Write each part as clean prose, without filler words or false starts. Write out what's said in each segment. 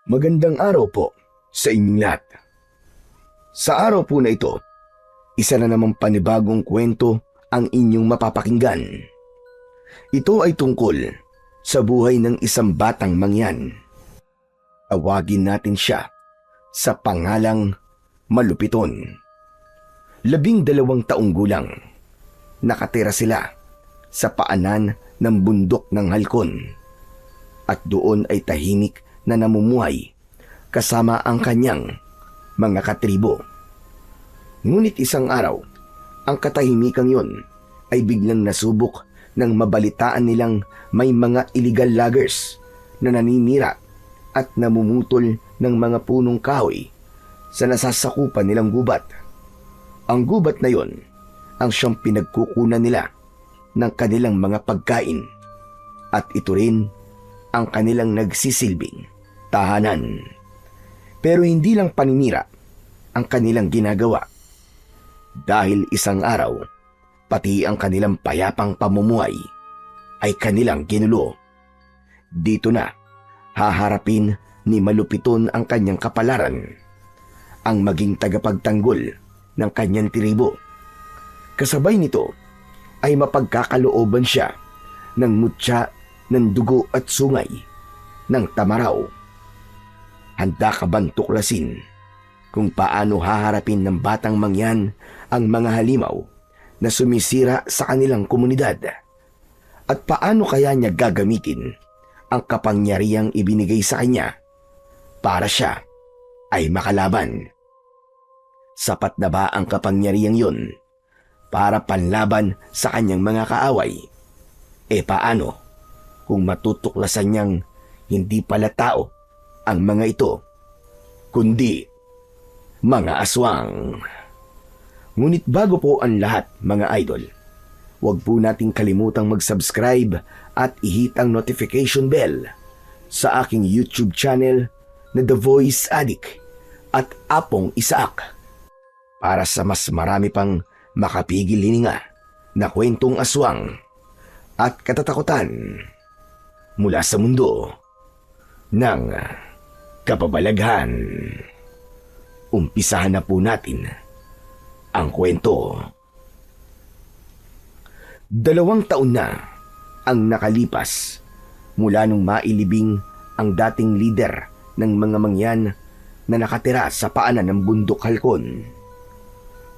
Magandang araw po sa inyong lahat. Sa araw po na ito, isa na namang panibagong kwento ang inyong mapapakinggan. Ito ay tungkol sa buhay ng isang batang mangyan. Tawagin natin siya sa pangalang Malupiton. 12 taong gulang. Nakatira sila sa paanan ng bundok ng Halcon. At doon ay tahimik na namumuhay kasama ang kanyang mga katribo. Ngunit isang araw, ang katahimikan yon ay biglang nasubok nang mabalitaan nilang may mga illegal loggers na naninira at namumutol ng mga punong kahoy sa nasasakupan nilang gubat. Ang gubat na yon ang siyang pinagkukunan nila ng kanilang mga pagkain at ito rin ang kanilang nagsisilbing tahanan. Pero hindi lang paninira ang kanilang ginagawa. Dahil isang araw, pati ang kanilang payapang pamumuhay ay kanilang ginulo. Dito na, haharapin ni Malupiton ang kanyang kapalaran, ang maging tagapagtanggol ng kanyang tribo. Kasabay nito ay mapagkakalooban siya ng mutya ng dugo at sungay ng Tamaraw. Handa ka bang tuklasin kung paano haharapin ng batang mangyan ang mga halimaw na sumisira sa kanilang komunidad? At paano kaya niya gagamitin ang kapangyarihang ibinigay sa kanya para siya ay makalaban? Sapat na ba ang kapangyarihang yun para panlaban sa kanyang mga kaaway? Paano kung matutuklasan niyang hindi pala tao ang mga ito, kundi mga aswang? Ngunit bago po ang lahat, mga idol, huwag po nating kalimutang mag-subscribe at i-hit ang notification bell sa aking YouTube channel na The Voice Addict at Apong Isaak para sa mas marami pang makapigil hininga na kwentong aswang at katatakutan mula sa mundo ng kababalaghan. Umpisahan na po natin ang kwento. 2 taon na ang nakalipas mula nung mailibing ang dating lider ng mga mangyan na nakatira sa paanan ng bundok Halcon.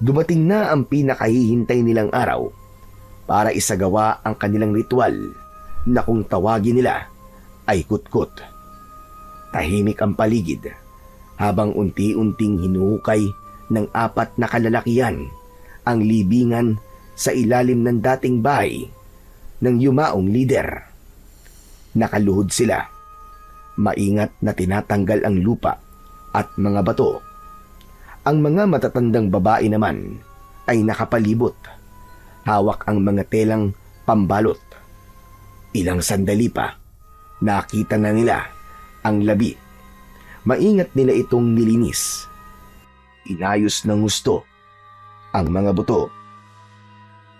Dumating na ang pinakahihintay nilang araw para isagawa ang kanilang ritual na kung tawagin nila ay kutkot. Tahimik ang paligid habang unti-unting hinuhukay ng 4 na kalalakihan ang libingan sa ilalim ng dating bahay ng yumaong lider. Nakaluhod sila, maingat na tinatanggal ang lupa at mga bato. Ang mga matatandang babae naman ay nakapalibot, hawak ang mga telang pambalot. Ilang sandali pa, nakita na nila ang labi. Maingat nila itong nilinis. Inayos ng gusto ang mga buto.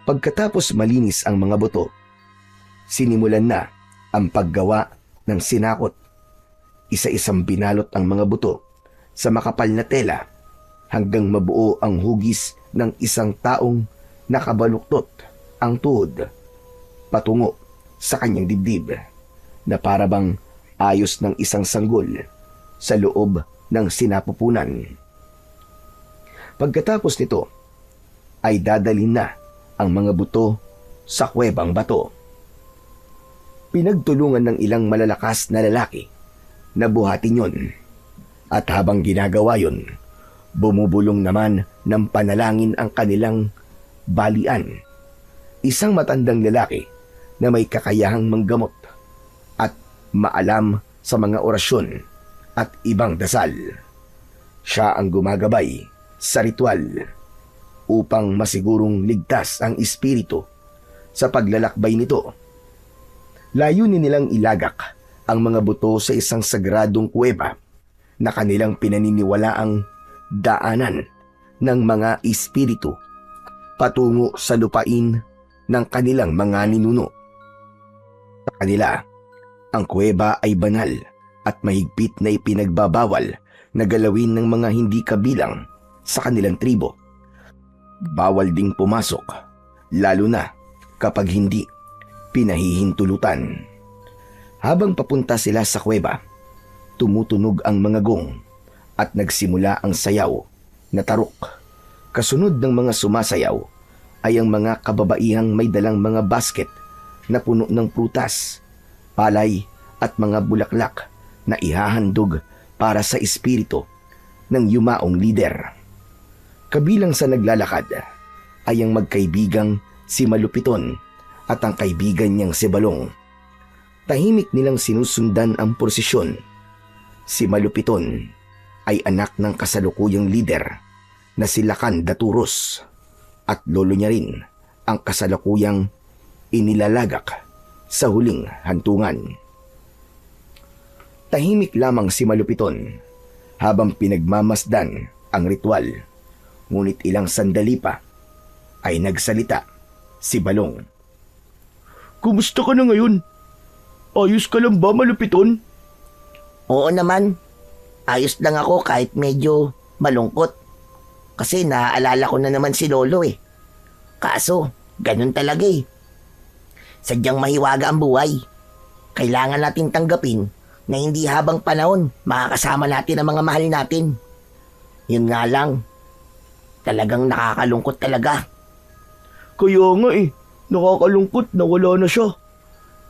Pagkatapos malinis ang mga buto, sinimulan na ang paggawa ng sinakot. Isa-isang binalot ang mga buto sa makapal na tela hanggang mabuo ang hugis ng isang taong nakabaluktot ang tuhod patungo sa kanyang dibdib na parabang ayos ng isang sanggol sa loob ng sinapupunan. Pagkatapos nito, ay dadalhin na ang mga buto sa kuwebang bato. Pinagtulungan ng ilang malalakas na lalaki na buhatin yon. At habang ginagawa yon, bumubulong naman ng panalangin ang kanilang balian. Isang matandang lalaki na may kakayahang manggamot at maalam sa mga orasyon at ibang dasal. Siya ang gumagabay sa ritual upang masigurong ligtas ang espiritu sa paglalakbay nito. Layunin nilang ilagak ang mga buto sa isang sagradong kuweba na kanilang pinaniniwalaang daanan ng mga espiritu patungo sa lupain ng kanilang mga ninuno. Sa kanila, ang kuweba ay banal at mahigpit na ipinagbabawal na galawin ng mga hindi kabilang sa kanilang tribo. Bawal ding pumasok, lalo na kapag hindi pinahihintulutan. Habang papunta sila sa kuweba, tumutunog ang mga gong at nagsimula ang sayaw na tarok. Kasunod ng mga sumasayaw ay ang mga kababaihang may dalang mga basket na puno ng prutas, palay at mga bulaklak na ihahandog para sa espiritu ng yumaong lider. Kabilang sa naglalakad ay ang magkaibigang si Malupiton at ang kaibigan niyang si Balong. Tahimik nilang sinusundan ang prosesyon. Si Malupiton ay anak ng kasalukuyang lider na si Lakan Daturos at lolo niya rin ang kasalukuyang inilalagak sa huling hantungan. Tahimik lamang si Malupiton habang pinagmamasdan ang ritual, ngunit ilang sandali pa ay nagsalita si Balong. "Kumusta ka na ngayon? Ayos ka lang ba, Malupiton?" Oo naman, ayos lang ako kahit medyo malungkot. Kasi naaalala ko na naman si Lolo eh. Kaso, ganun talaga eh. Sadyang mahiwaga ang buhay. Kailangan natin tanggapin na hindi habang panahon makakasama natin ang mga mahal natin. Yun nga lang, talagang nakakalungkot talaga. Kaya nga eh, nakakalungkot na wala na siya.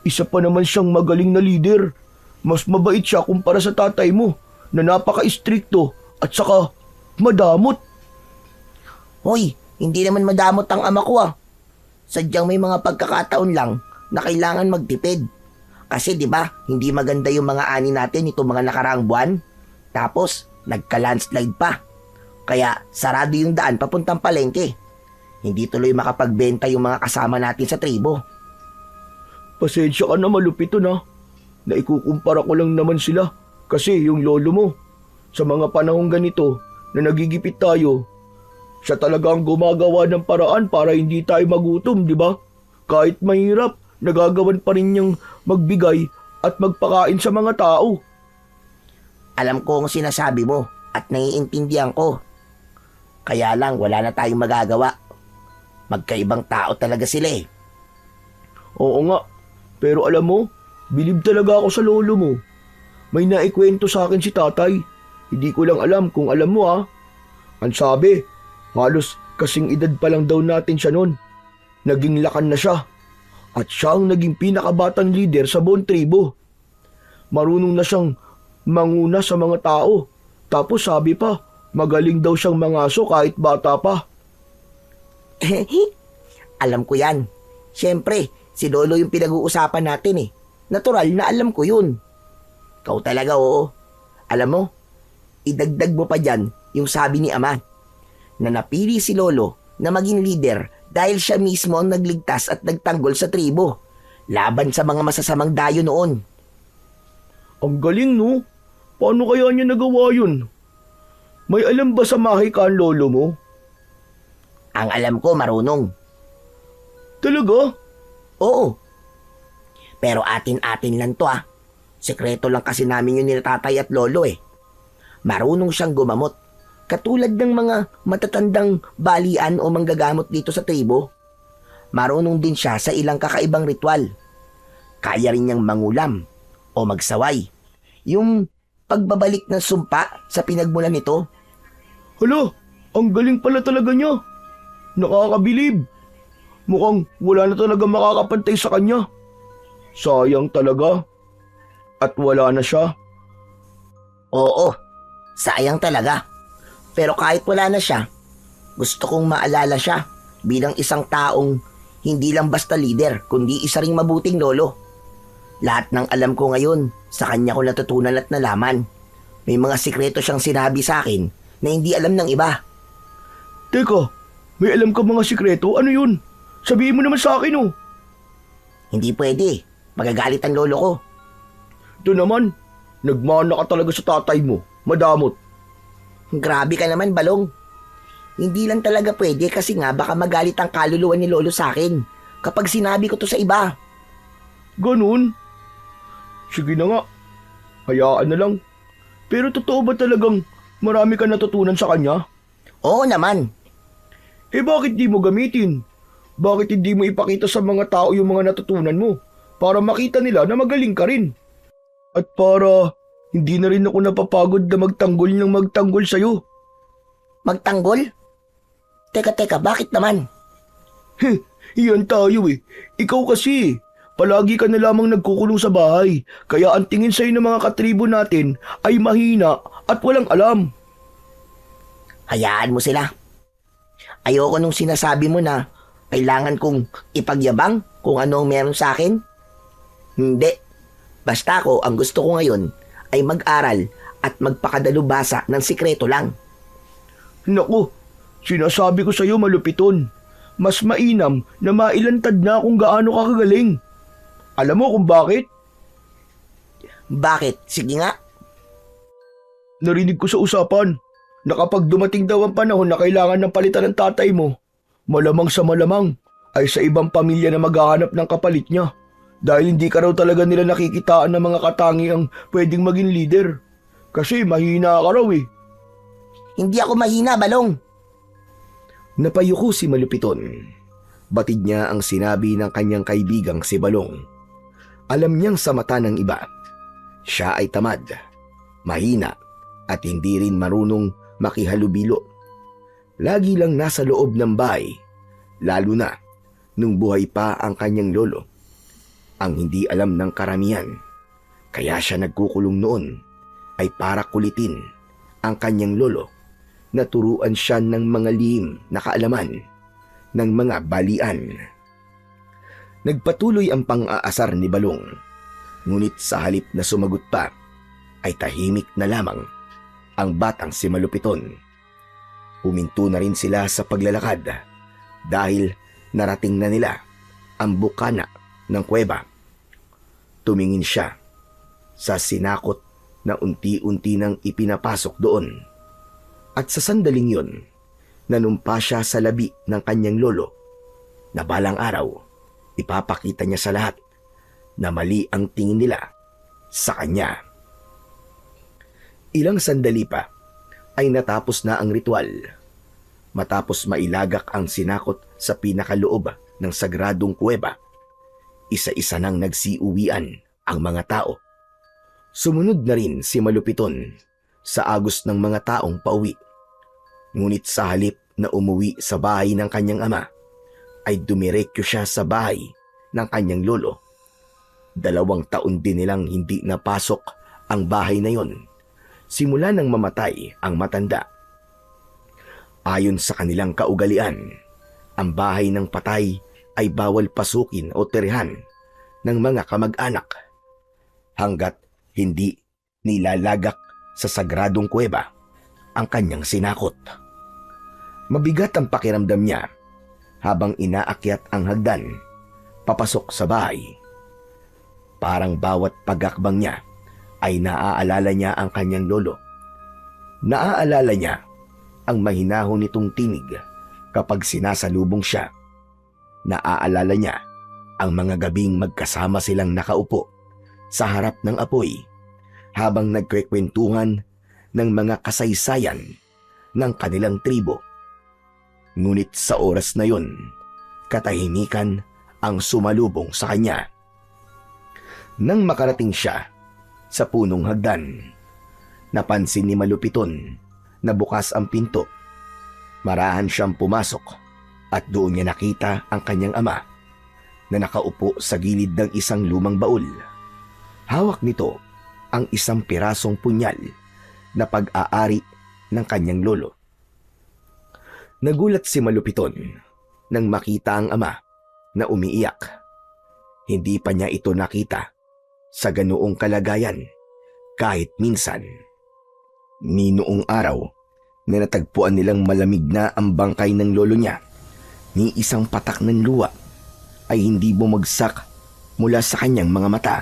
Isa pa naman siyang magaling na leader. Mas mabait siya kumpara sa tatay mo na napaka-istrikto at saka madamot. Hoy, hindi naman madamot ang ama ko ah. Sadyang may mga pagkakataon lang na kailangan magtipid. Kasi 'di ba, hindi maganda yung mga ani natin itong mga nakaraang buwan. Tapos, nagka-landslide pa. Kaya sarado yung daan papuntang palengke. Hindi tuloy makapagbenta yung mga kasama natin sa tribo. Pasensya ka na, Malupiton ha. Naikukumpara ko lang naman sila kasi yung lolo mo, sa mga panahong ganito na nagigipit tayo, siya talaga ang gumagawa ng paraan para hindi tayo magutom, di ba? Kahit mahirap, nagagawan pa rin niyang magbigay at magpakain sa mga tao. Alam ko ang sinasabi mo at naiintindihan ko. Kaya lang wala na tayong magagawa. Magkaibang tao talaga sila eh. Oo nga, pero alam mo, bilib talaga ako sa lolo mo. May naikwento sa akin si tatay. Hindi ko lang alam kung alam mo ha. Ang sabi, halos kasing edad pa lang daw natin siya noon. Naging Lakan na siya. At siya ang naging pinakabatang leader sa buong tribo. Marunong na siyang manguna sa mga tao. Tapos sabi pa, magaling daw siyang mangaso kahit bata pa. Alam ko yan. Siyempre, si Lolo yung pinag-uusapan natin eh. Natural na alam ko yun. Ikaw talaga oo. Alam mo, idagdag mo pa dyan yung sabi ni Ama na napili si Lolo na maging leader dahil siya mismo ang nagligtas at nagtanggol sa tribo laban sa mga masasamang dayo noon. Ang galing no? Paano kaya niya nagawa yun? May alam ba sa mahika ang lolo mo? Ang alam ko marunong. Talaga? Oo. Pero atin-atin lang to ah. Sekreto lang kasi namin yun ni tatay at lolo eh. Marunong siyang gumamot. Katulad ng mga matatandang balian o manggagamot dito sa tribo. Marunong din siya sa ilang kakaibang ritual. Kaya rin niyang mangulam o magsaway. Yung pagbabalik ng sumpa sa pinagmulan nito. Hala, ang galing pala talaga niya. Nakakabilib. Mukhang wala na talaga makakapantay sa kanya. Sayang talaga. At wala na siya. Oo, sayang talaga. Pero kahit wala na siya, gusto kong maalala siya bilang isang taong hindi lang basta leader, kundi isa ring mabuting lolo. Lahat ng alam ko ngayon, sa kanya ko natutunan at nalaman. May mga sikreto siyang sinabi sa akin na hindi alam ng iba. Teka, may alam ka mga sikreto? Ano yun? Sabihin mo naman sa akin oh. Hindi pwede, magagalit ang lolo ko. Ito naman, nagmana ka talaga sa tatay mo, madamot. Grabe ka naman, Balong. Hindi lang talaga pwede kasi nga baka magalit ang kaluluwa ni lolo sa akin kapag sinabi ko to sa iba. Ganun? Sige na nga. Hayaan na lang. Pero totoo ba talagang marami ka natutunan sa kanya? Oo naman. Bakit di mo gamitin? Bakit hindi mo ipakita sa mga tao yung mga natutunan mo para makita nila na magaling ka rin? At para hindi na rin ako napapagod na magtanggol ng magtanggol sa'yo. Magtanggol? Teka, bakit naman? Iyan tayo eh. Ikaw kasi, palagi ka na lamang nagkukulong sa bahay. Kaya ang tingin sa'yo ng mga katribo natin ay mahina at walang alam. Hayaan mo sila. Ayoko nung sinasabi mo na kailangan kong ipagyabang kung ano ang meron sa akin. Hindi. Basta ako, ang gusto ko ngayon ay mag-aral at magpakadalubhasa ng sikreto lang. Naku, sinasabi ko sa'yo malupiton. Mas mainam na mailantad na kung gaano ka kagaling. Alam mo kung bakit? Bakit? Sige nga. Narinig ko sa usapan na kapag dumating daw ang panahon na kailangan ng palitan ng tatay mo, malamang sa malamang ay sa ibang pamilya na maghahanap ng kapalit niya. Dahil hindi ka raw talaga nila nakikitaan ng mga katangiang pwedeng maging leader. Kasi mahina ka raw eh. Hindi ako mahina, Balong. Napayuko si Malupiton. Batid niya ang sinabi ng kanyang kaibigang si Balong. Alam niyang sa mata ng iba, siya ay tamad, mahina at hindi rin marunong makihalubilo. Lagi lang nasa loob ng bahay, lalo na nung buhay pa ang kanyang lolo. Ang hindi alam ng karamihan, kaya siya nagkukulong noon, ay para kulitin ang kanyang lolo na turuan siya ng mga lihim na kaalaman ng mga balian. Nagpatuloy ang pang-aasar ni Balong, ngunit sa halip na sumagot pa, ay tahimik na lamang ang batang si Malupiton. Huminto na rin sila sa paglalakad dahil narating na nila ang bukana ng kuweba. Tumingin siya sa sinakot na unti-unti nang ipinapasok doon. At sa sandaling yun, nanumpa siya sa labi ng kanyang lolo na balang araw, ipapakita niya sa lahat na mali ang tingin nila sa kanya. Ilang sandali pa ay natapos na ang ritual. Matapos mailagak ang sinakot sa pinakaloob ng sagradong kuweba, isa-isa nang nagsiuwian ang mga tao. Sumunod na rin si Malupiton sa agos ng mga taong pauwi. Ngunit sa halip na umuwi sa bahay ng kanyang ama, ay dumiretso siya sa bahay ng kanyang lolo. 2 taon din nilang hindi napasok ang bahay na yon, simula nang mamatay ang matanda. Ayon sa kanilang kaugalian, ang bahay ng patay ay bawal pasukin o tirihan ng mga kamag-anak hanggat hindi nilalagak sa sagradong kuweba ang kanyang sinakot. Mabigat ang pakiramdam niya habang inaakyat ang hagdan papasok sa bahay. Parang bawat pagakbang niya ay naaalala niya ang kanyang lolo. Naaalala niya ang mahinahon nitong tinig kapag sinasalubong siya. Naaalala niya ang mga gabing magkasama silang nakaupo sa harap ng apoy habang nagkwekwentuhan ng mga kasaysayan ng kanilang tribo. Ngunit sa oras na yon, katahimikan ang sumalubong sa kanya. Nang makarating siya sa punong hagdan, napansin ni Malupiton na bukas ang pinto. Marahan siyang pumasok at doon niya nakita ang kanyang ama na nakaupo sa gilid ng isang lumang baul. Hawak nito ang isang pirasong punyal na pag-aari ng kanyang lolo. Nagulat si Malupiton nang makita ang ama na umiiyak. Hindi pa niya ito nakita sa ganoong kalagayan kahit minsan. Ni noong araw na natagpuan nilang malamig na ang bangkay ng lolo niya, ni isang patak ng luha ay hindi bumagsak mula sa kanyang mga mata.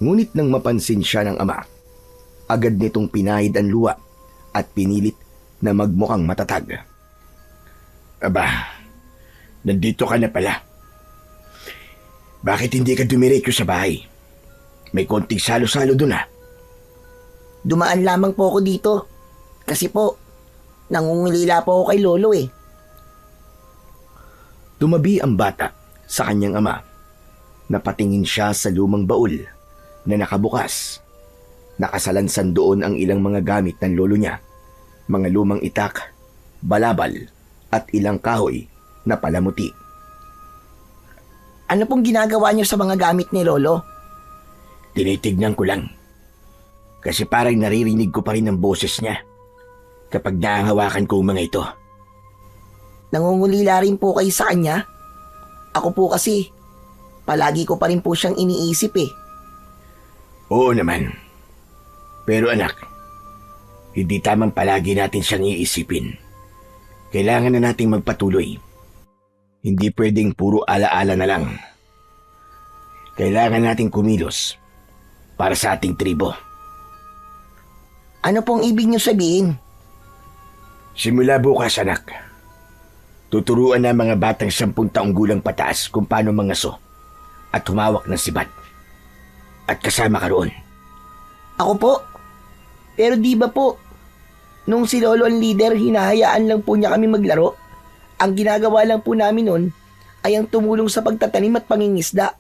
Ngunit nang mapansin siya ng ama, agad nitong pinahid ang luha at pinilit na magmukhang matatag. Aba, nandito ka na pala. Bakit hindi ka dumiretso sa bahay? May konting salo-salo doon Dumaan lamang po ako dito. Kasi po, nangungulila po ako kay Lolo eh. Tumabi ang bata sa kanyang ama. Napatingin siya sa lumang baul na nakabukas. Nakasalansan doon ang ilang mga gamit ng lolo niya. Mga lumang itak, balabal, at ilang kahoy na palamuti. Ano pong ginagawa niyo sa mga gamit ni Lolo? Tinitignan ko lang. Kasi parang naririnig ko pa rin ang boses niya kapag nahahawakan ko ang mga ito. Nangungulila rin po kayo sa kanya? Ako po kasi, palagi ko pa rin po siyang iniisip eh. Oo naman. Pero anak, hindi tamang palagi natin siyang iisipin. Kailangan na nating magpatuloy. Hindi pwedeng puro alaala na lang. Kailangan nating kumilos para sa ating tribo. Ano pong ibig niyo sabihin? Simula bukas, anak, tuturuan na mga batang 10 taong gulang pataas kung paano mangaso at humawak ng sibat. At kasama ka roon. Ako po? Pero di ba po, nung si Lolo ang leader, hinahayaan lang po niya kami maglaro? Ang ginagawa lang po namin nun ay ang tumulong sa pagtatanim at pangingisda,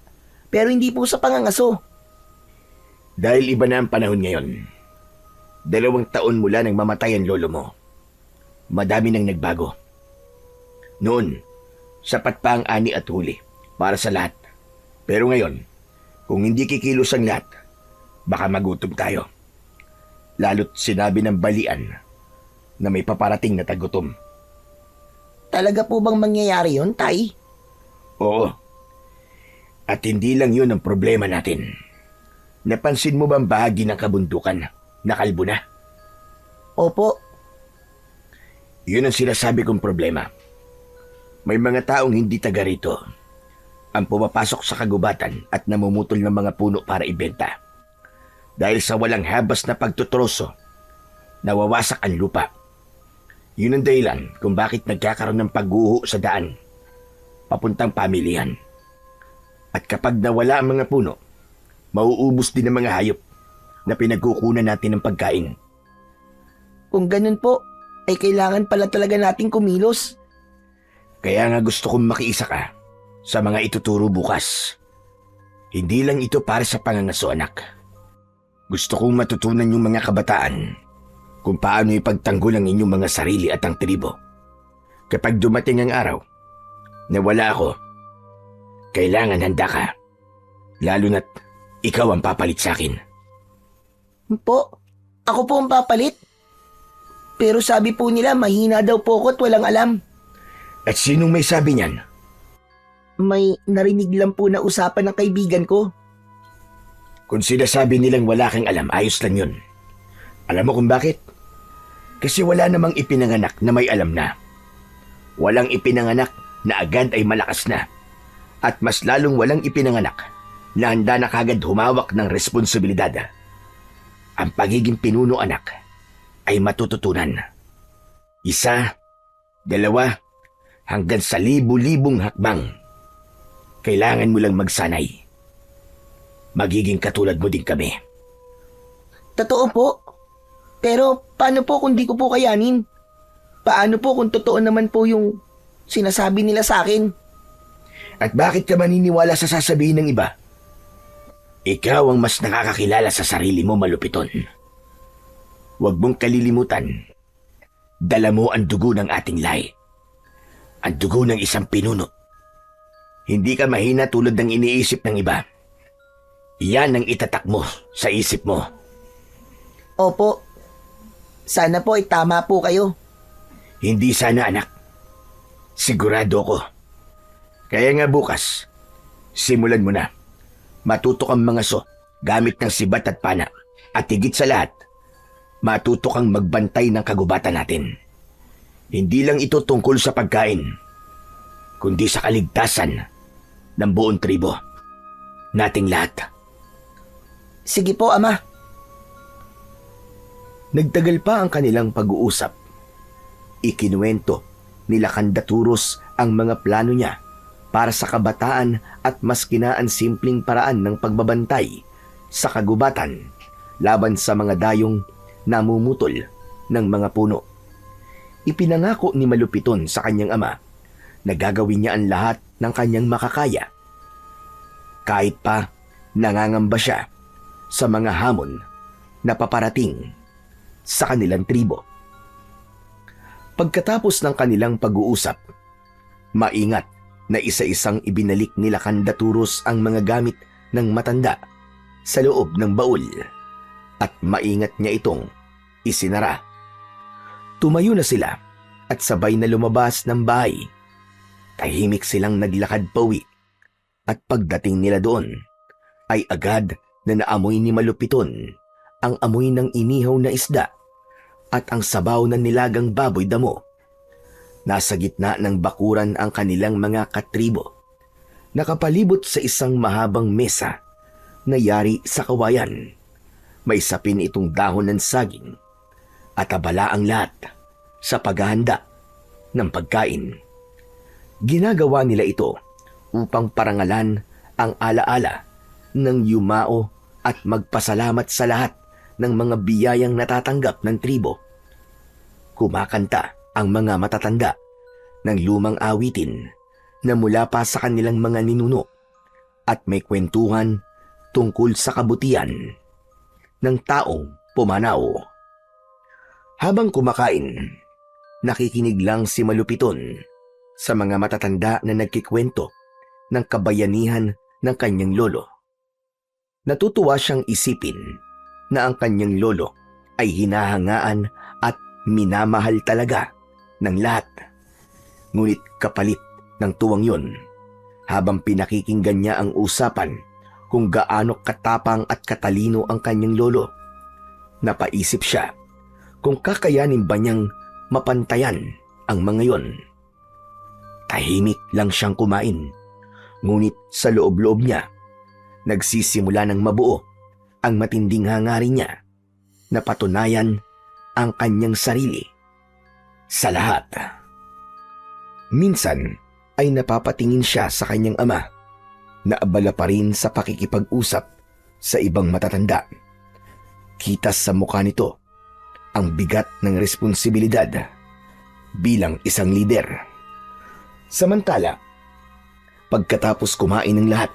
pero hindi po sa pangangaso. Dahil iba na ang panahon ngayon. 2 taon mula nang mamatay ang lolo mo. Madami nang nagbago. Noon, sapat pa ang ani at huli para sa lahat. Pero ngayon, kung hindi kikilos ang lahat, baka magutom tayo. Lalo't sinabi ng balian na may paparating na tagutom. Talaga po bang mangyayari yon, Tay? Oo. At hindi lang yun ang problema natin. Napansin mo bang bahagi ng kabundukan na kalbo na? Opo. Yun ang sinasabi kong problema. May mga taong hindi taga rito ang pumapasok sa kagubatan at namumutol ng mga puno para ibenta. Dahil sa walang habas na pagtutroso, nawawasak ang lupa. Yun ang dahilan kung bakit nagkakaroon ng pagguho sa daan, papuntang pamilihan. At kapag nawala ang mga puno, mauubos din ang mga hayop na pinagkukunan natin ng pagkain. Kung ganun po, ay kailangan pala talaga nating kumilos. Kaya nga gusto kong makiisa ka sa mga ituturo bukas. Hindi lang ito para sa pangangaso, anak. Gusto kong matutunan yung mga kabataan kung paano ipagtanggol ang inyong mga sarili at ang tribo. Kapag dumating ang araw na wala ako, kailangan handa ka. Lalo na't ikaw ang papalit sa akin. Po, ako po ang papalit. Pero sabi po nila mahina daw po ako at walang alam. At sinong may sabi niyan? May narinig lang po na usapan ng kaibigan ko. Kung sinasabi nilang wala kang alam, ayos lang yun. Alam mo kung bakit? Kasi wala namang ipinanganak na may alam na. Walang ipinanganak na agad ay malakas na. At mas lalong walang ipinanganak na handa na kagad humawak ng responsibilidad. Ang pagiging pinuno, anak, ay matututunan. 1, 2, hanggang sa 1000-libong hakbang. Kailangan mo lang magsanay. Magiging katulad mo din kami. Totoo po. Pero paano po kung di ko po kayanin? Paano po kung totoo naman po yung sinasabi nila sa akin? At bakit ka maniniwala sa sasabihin ng iba? Ikaw ang mas nakakakilala sa sarili mo, malupiton. Huwag mong kalilimutan. Dala mo ang dugo ng ating lahi. Ang dugo ng isang pinuno. Hindi ka mahina tulad ng iniisip ng iba. Yan ang itatak mo sa isip mo. Opo. Sana po ay tama po kayo. Hindi sana, anak. Sigurado ko. Kaya nga bukas, simulan mo na. Matuto kang mangaso gamit ng sibat at pana. At higit sa lahat, matuto kang magbantay ng kagubatan natin. Hindi lang ito tungkol sa pagkain, kundi sa kaligtasan ng buong tribo. Nating lahat. Sige po, Ama. Nagtagal pa ang kanilang pag-uusap. Ikinuwento nila Kandaturos ang mga plano niya para sa kabataan at mas kinaan simpleng paraan ng pagbabantay sa kagubatan laban sa mga dayong namumutol ng mga puno. Ipinangako ni Malupiton sa kanyang ama na gagawin niya ang lahat ng kanyang makakaya. Kahit pa nangangamba siya sa mga hamon na paparating sa kanilang tribo. Pagkatapos ng kanilang pag-uusap, maingat na isa-isang ibinalik nila Kandaturos ang mga gamit ng matanda sa loob ng baul at maingat niya itong isinara. Tumayo na sila at sabay na lumabas ng bahay. Tahimik silang naglakad pauwi at pagdating nila doon ay agad na naamoy ni Malupiton ang amoy ng inihaw na isda at ang sabaw ng nilagang baboy damo. Nasa gitna ng bakuran ang kanilang mga katribo, nakapalibot sa isang mahabang mesa na yari sa kawayan. May sapin itong dahon ng saging at abala ang lahat sa paghahanda ng pagkain. Ginagawa nila ito upang parangalan ang alaala ng yumao at magpasalamat sa lahat ng mga biyayang natatanggap ng tribo. Kumakanta ang mga matatanda ng lumang awitin na mula pa sa kanilang mga ninuno at may kwentuhan tungkol sa kabutihan ng taong pumanaw. Habang kumakain, nakikinig lang si Malupiton sa mga matatanda na nagkikwento ng kabayanihan ng kanyang lolo. Natutuwa siyang isipin na ang kanyang lolo ay hinahangaan at minamahal talaga ng lahat. Ngunit kapalit ng tuwang yon, habang pinakikinggan niya ang usapan kung gaano katapang at katalino ang kanyang lolo, napaisip siya kung kakayanin ba niyang mapantayan ang mga yon. Tahimik lang siyang kumain, ngunit sa loob-loob niya, nagsisimula ng mabuo ang matinding hangarin niya na patunayan ang kanyang sarili sa lahat. Minsan ay napapatingin siya sa kanyang ama na abala pa rin sa pakikipag-usap sa ibang matatanda. Kita sa mukha nito ang bigat ng responsibilidad bilang isang lider. Samantala, pagkatapos kumain ng lahat,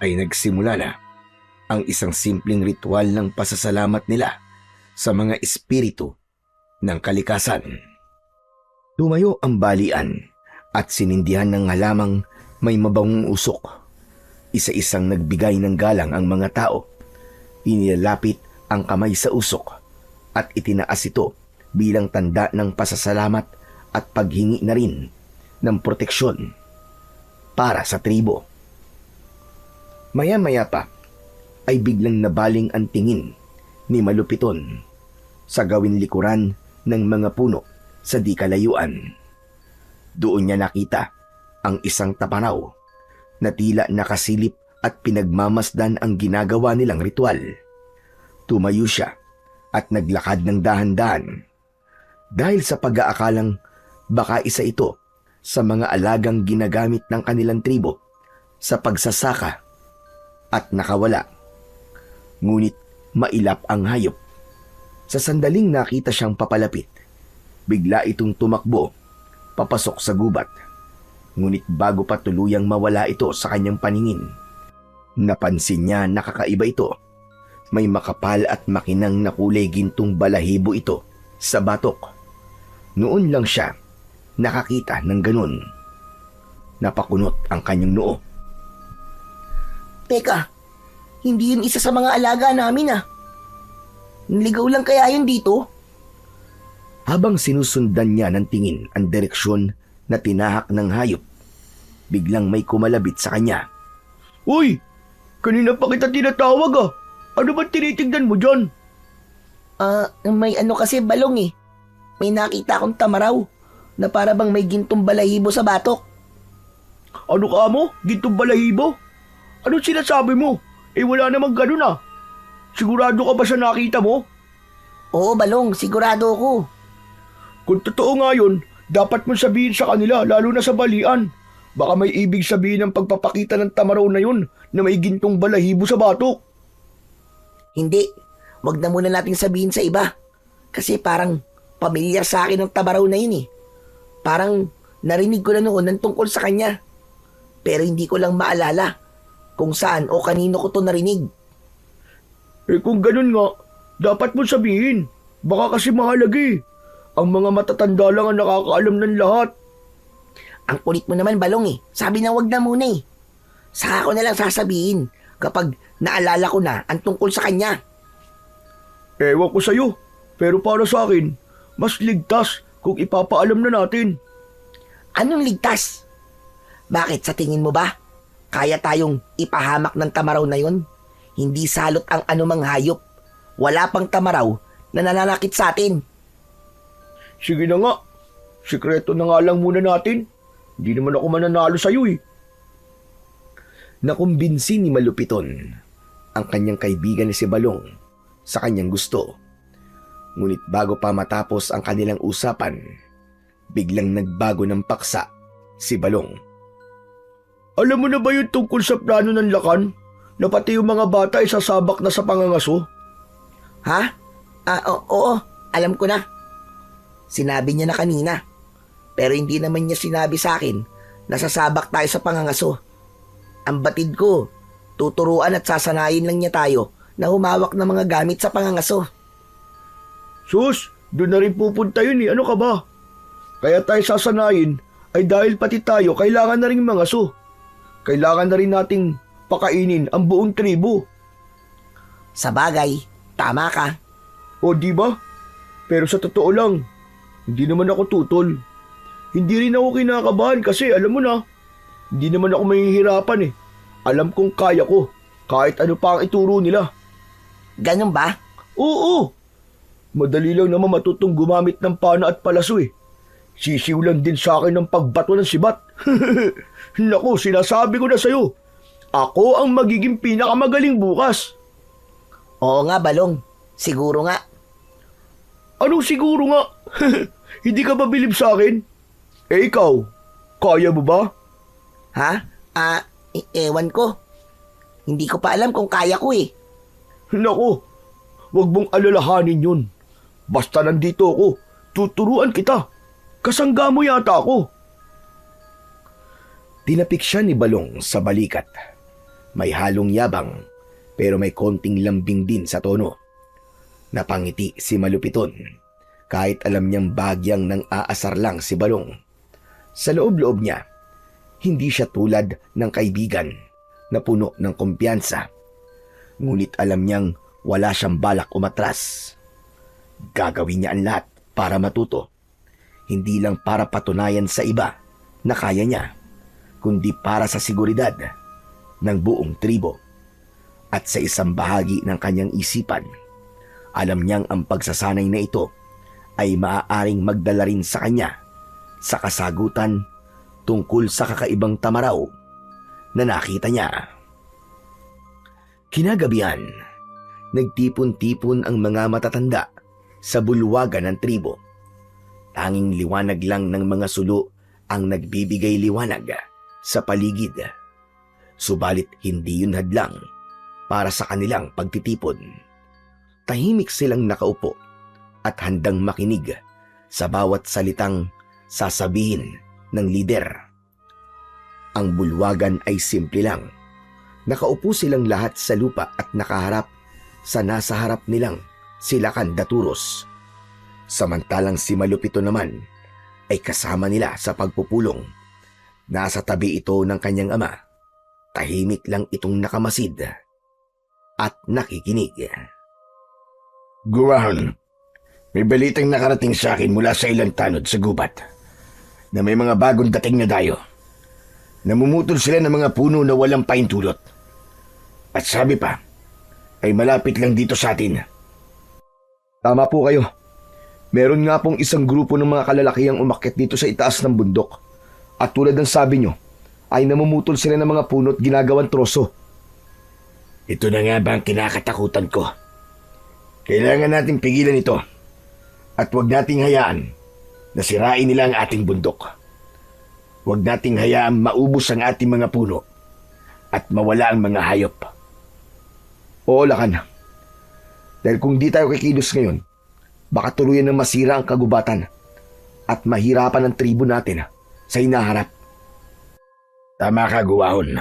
ay nagsimula na ang isang simpleng ritual ng pasasalamat nila sa mga espiritu ng kalikasan. Tumayo ang balian at sinindihan ng halamang may mabangong usok. Isa-isang nagbigay ng galang ang mga tao. Inilalapit ang kamay sa usok at itinaas ito bilang tanda ng pasasalamat at paghingi na rin ng proteksyon para sa tribo. Maya-maya pa ay biglang nabaling ang tingin ni Malupiton sa gawing likuran ng mga puno sa di kalayuan. Doon niya nakita ang isang tapanaw na tila nakasilip at pinagmamasdan ang ginagawa nilang ritual. Tumayo siya at naglakad ng dahan-dahan dahil sa pag-aakalang baka isa ito sa mga alagang ginagamit ng kanilang tribo sa pagsasaka at nakawala. Ngunit mailap ang hayop. Sa sandaling nakita siyang papalapit, bigla itong tumakbo papasok sa gubat. Ngunit bago pa tuluyang mawala ito sa kanyang paningin, napansin niya na kakaiba ito. May makapal at makinang na kulay gintong balahibo ito sa batok. Noon lang siya nakakita ng ganun. Napakunot ang kanyang noo. Teka, hindi yun isa sa mga alaga namin ah. Niligaw lang kaya yun dito? Habang sinusundan niya ng tingin ang direksyon na tinahak ng hayop, biglang may kumalabit sa kanya. Uy! Kanina pa kita tinatawag ah! Ano ba tinitignan mo dyan? May ano kasi balong eh. May nakita akong tamaraw na para bang may gintong balahibo sa batok. Ano ka mo? Gintong balahibo? Ano sinasabi mo? Wala namang ganun ah. Sigurado ka ba sa nakita mo? Oo balong, sigurado ako. Kung totoo nga yun, dapat mo sabihin sa kanila, lalo na sa balian. Baka may ibig sabihin ng pagpapakita ng tamaraw na yun na may gintong balahibo sa batok. Hindi, wag na muna natin sabihin sa iba. Kasi parang pamilyar sa akin ang Tamaraw na yun eh. Parang narinig ko na noon ng tungkol sa kanya. Pero hindi ko lang maalala kung saan o kanino ko to narinig. Eh kung ganun nga, dapat mo sabihin. Baka kasi mahalaga eh. Ang mga matatanda lang ang nakakaalam ng lahat. Ang kulit mo naman, Balong eh. Sabi na wag na muna eh. Saka ko na lang sasabihin kapag naalala ko na ang tungkol sa kanya. Ewan ko sa'yo, pero para sa akin, mas ligtas kung ipapaalam na natin. Anong ligtas? Bakit sa tingin mo ba? Kaya tayong ipahamak ng Tamaraw na yon? Hindi salot ang anumang hayop. Wala pang Tamaraw na nananakit sa atin. Sige na nga, sikreto na nga lang muna natin. Hindi naman ako mananalo sa'yo eh. Nakumbinsi ni Malupiton ang kanyang kaibigan ni si Balong sa kanyang gusto. Ngunit bago pa matapos ang kanilang usapan, biglang nagbago ng paksa si Balong. Alam mo na ba yung tungkol sa plano ng Lakan? Na pati yung mga bata ay sasabak na sa pangangaso? Ha? Oo, alam ko na. Sinabi niya na kanina. Pero hindi naman niya sinabi sa akin na sasabak tayo sa pangangaso. Ang batid ko, tuturuan at sasanayin lang niya tayo na humawak ng mga gamit sa pangangaso. Sus, doon na rin pupunta yun eh. Ano ka ba? Kaya tayo sasanayin ay dahil pati tayo kailangan na rin mangaso. Kailangan na rin nating pakainin ang buong tribo. Sa bagay, tama ka. O di ba? Pero sa totoo lang, hindi naman ako tutol. Hindi rin ako kinakabahan kasi alam mo na, hindi naman ako mahihirapan eh. Alam kong kaya ko, kahit ano pa ang ituro nila. Ganun ba? Oo! Madali lang naman matutong gumamit ng pana at palaso eh. Sisiw lang din sa akin ng pagbato ng sibat. Naku, sinasabi ko na sa'yo. Ako ang magiging pinakamagaling bukas. Oo nga, Balong. Siguro nga. Anong siguro nga? Hindi ka ba bilib sa akin? Eh ikaw, kaya mo ba? Ha? Ewan ko. Hindi ko pa alam kung kaya ko eh. Naku, wag mong alalahanin yun. Basta nandito ako, tuturuan kita. Kasangga mo yata ako. Tinapik siya ni Balong sa balikat. May halong yabang, pero may konting lambing din sa tono. Napangiti si Malupiton, kahit alam niyang bagyang nang aasar lang si Balong. Sa loob-loob niya, hindi siya tulad ng kaibigan na puno ng kumpiyansa. Ngunit alam niyang wala siyang balak umatras. Gagawin niya ang lahat para matuto. Hindi lang para patunayan sa iba na kaya niya, kundi para sa seguridad ng buong tribo. At sa isang bahagi ng kanyang isipan, alam niyang ang pagsasanay na ito ay maaaring magdala rin sa kanya sa kasagutan tungkol sa kakaibang Tamaraw na nakita niya. Kinagabihan, nagtipon-tipon ang mga matatanda sa bulwagan ng tribo. Tanging liwanag lang ng mga sulo ang nagbibigay liwanag sa paligid. Subalit hindi yun hadlang para sa kanilang pagtitipon. Tahimik silang nakaupo at handang makinig sa bawat salitang sasabihin ng lider. Ang bulwagan ay simple lang. Nakaupo silang lahat sa lupa at nakaharap sa nasa harap nilang sila Kandaturos. Samantalang si Malupito naman ay kasama nila sa pagpupulong. Nasa tabi ito ng kanyang ama. Tahimik lang itong nakamasid at nakikinig. Gurahan, may balitang nakarating sa akin mula sa ilang tanod sa gubat na may mga bagong dating na dayo. Namumutol sila ng mga puno na walang paintulot. At sabi pa, ay malapit lang dito sa atin. Tama po kayo. Meron nga pong isang grupo ng mga kalalakihang umakyat dito sa itaas ng bundok. At tulad ng sabi nyo, ay namumutol sila ng mga puno at ginagawang troso. Ito na nga ba ang kinakatakutan ko? Kailangan nating pigilan ito at huwag nating hayaan na sirain nila ang ating bundok. Huwag nating hayaan maubos ang ating mga puno at mawala ang mga hayop. Oo, Lakan. Dahil kung di tayo kikilos ngayon, Baka tuluyan na masira ang kagubatan at mahirapan ang tribo natin sa hinaharap. Tama ka, Guwahon.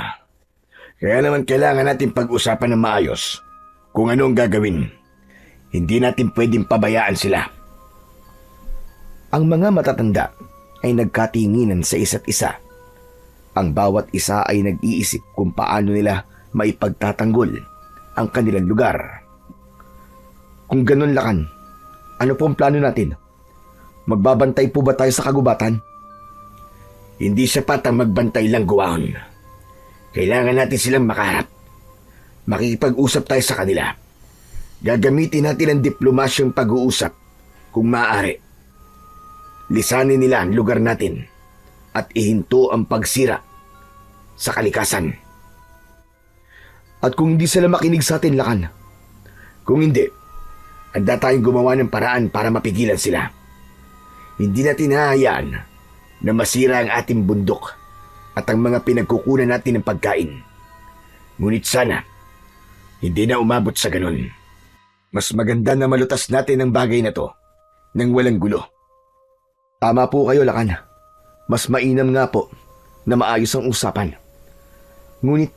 Kaya naman kailangan natin pag-usapan ng maayos kung ano ang gagawin. Hindi natin pwedeng pabayaan sila. Ang mga matatanda ay nagkatinginan sa isa't isa. Ang bawat isa ay nag-iisip kung paano nila maipagtatanggol ang kanilang lugar. Kung ganun, Lakan, ano po ang plano natin? Magbabantay po ba tayo sa kagubatan? Hindi sapat ang magbantay lang, Guwahon. Kailangan natin silang makaharap. Makikipag-usap tayo sa kanila. Gagamitin natin ang diplomasyong pag-uusap kung maaari. Lisanin nila ang lugar natin at ihinto ang pagsira sa kalikasan. At kung hindi sila makinig sa atin, Lakan? Kung hindi, handa tayong gumawa ng paraan para mapigilan sila. Hindi natin hahayaan na masira ang ating bundok at ang mga pinagkukunan natin ng pagkain. Ngunit sana, hindi na umabot sa ganun. Mas maganda na malutas natin ang bagay na to nang walang gulo. Tama po kayo, Lakan. Mas mainam nga po na maayos ang usapan. Ngunit,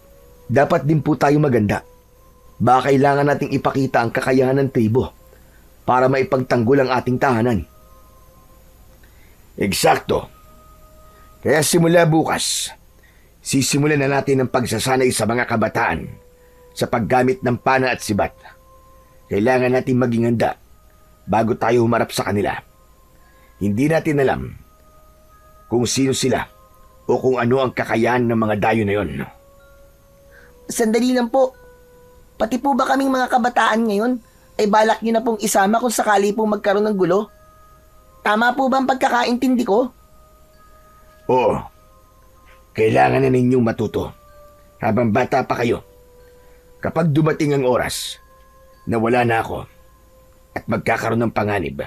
dapat din po tayo maganda. Baka kailangan nating ipakita ang kakayahan ng tribo para maipagtanggol ang ating tahanan. Eksakto. Kaya simula bukas, sisimulan na natin ang pagsasanay sa mga kabataan sa paggamit ng pana at sibat. Kailangan natin maging handa bago tayo humarap sa kanila. Hindi natin alam kung sino sila o kung ano ang kakayahan ng mga dayo na yon. Sandali lang po. Pati po ba kaming mga kabataan ngayon ay balak niyo na pong isama kung sakali pong magkaroon ng gulo? Tama po ba ang pagkakaintindi ko? Oo. Kailangan na ninyong matuto habang bata pa kayo. Kapag dumating ang oras na wala na ako at magkakaroon ng panganib,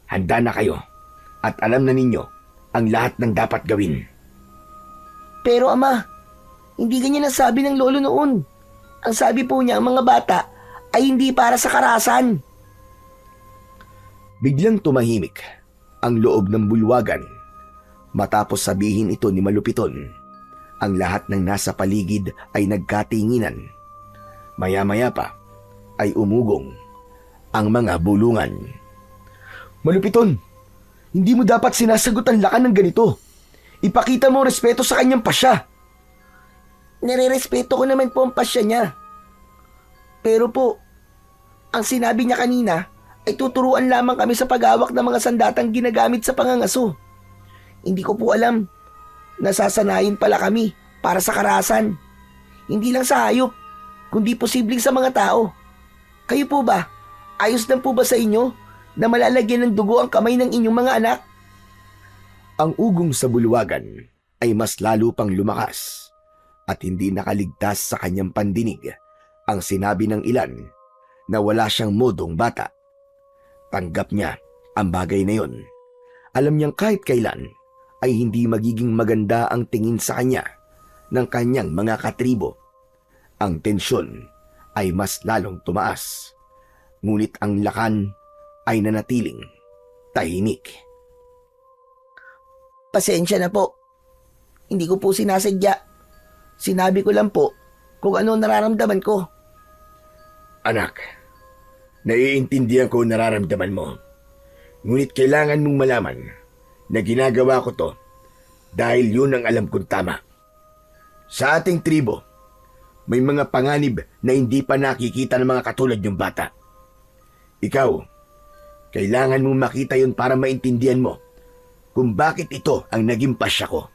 handa na kayo at alam na ninyo ang lahat ng dapat gawin. Pero ama, hindi ganyan ang sabi ng lolo noon. Ang sabi po niya, ang mga bata ay hindi para sa karasan. Biglang tumahimik ang loob ng bulwagan. Matapos sabihin ito ni Malupiton, ang lahat ng nasa paligid ay nagkatinginan. Maya-maya pa ay umugong ang mga bulungan. Malupiton, hindi mo dapat sinasagot ang Lakan ng ganito. Ipakita mo respeto sa kanyang pasya. Nire-respeto ko naman po ang pasya niya. Pero po, ang sinabi niya kanina ay tuturuan lamang kami sa paghawak ng mga sandatang ginagamit sa pangangaso. Hindi ko po alam, nasasanayin pala kami para sa karasan. Hindi lang sa hayop, kundi posibleng sa mga tao. Kayo po ba? Ayos lang po ba sa inyo na malalagyan ng dugo ang kamay ng inyong mga anak? Ang ugong sa bulwagan ay mas lalo pang lumakas at hindi nakaligtas sa kanyang pandinig ang sinabi ng ilan na wala siyang modong bata. Tanggap niya ang bagay na yon. Alam niyang kahit kailan ay hindi magiging maganda ang tingin sa kanya ng kanyang mga katribo. Ang tensyon ay mas lalong tumaas. Ngunit ang Lakan ay nanatiling tahimik. Pasensya na po. Hindi ko po sinasadya. Sinabi ko lang po kung ano nararamdaman ko. Anak, naiintindihan ko ang nararamdaman mo. Ngunit kailangan mong malaman na ginagawa ko to dahil yun ang alam kong tama. Sa ating tribo, may mga panganib na hindi pa nakikita ng mga katulad yung bata. Ikaw, kailangan mong makita yun para maintindihan mo kung bakit ito ang naging pasya ko.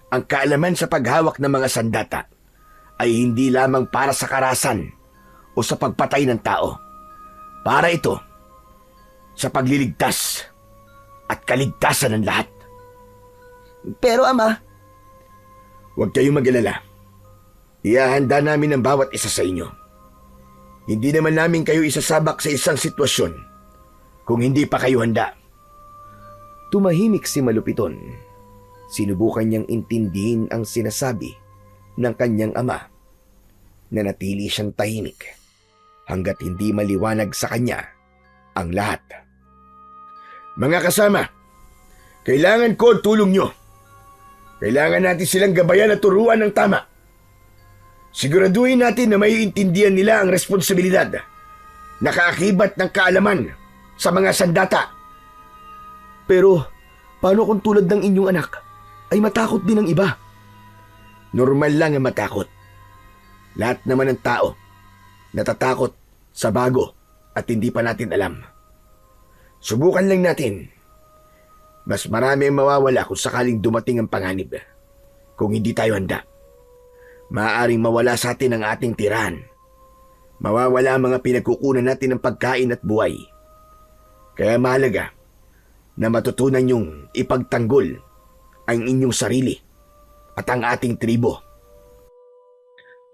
Ang kaalaman sa paghawak ng mga sandata ay hindi lamang para sa karasan o sa pagpatay ng tao. Para ito sa pagliligtas at kaligtasan ng lahat. Pero ama, huwag kayong mag-alala. Ihahanda namin ang bawat isa sa inyo. Hindi naman namin kayo isasabak sa isang sitwasyon kung hindi pa kayo handa. Tumahimik si Malupiton. Sinubukan niyang intindihin ang sinasabi ng kanyang ama. Nanatili siyang tahimik hanggat hindi maliwanag sa kanya ang lahat. Mga kasama, kailangan ko ang tulong nyo. Kailangan natin silang gabayan at turuan ng tama. Siguraduhin natin na maiintindihan nila ang responsibilidad, nakaakibat ng kaalaman sa mga sandata. Pero, paano kung tulad ng inyong anak ay matakot din ang iba? Normal lang ang matakot. Lahat naman ng tao natatakot sa bago at hindi pa natin alam. Subukan lang natin. Mas marami ang mawawala kung sakaling dumating ang panganib. Kung hindi tayo handa, maaaring mawala sa atin ang ating tirahan. Mawawala ang mga pinagkukunan natin ng pagkain at buhay. Kaya mahalaga na matutunan niyong ipagtanggol ang inyong sarili at ang ating tribo.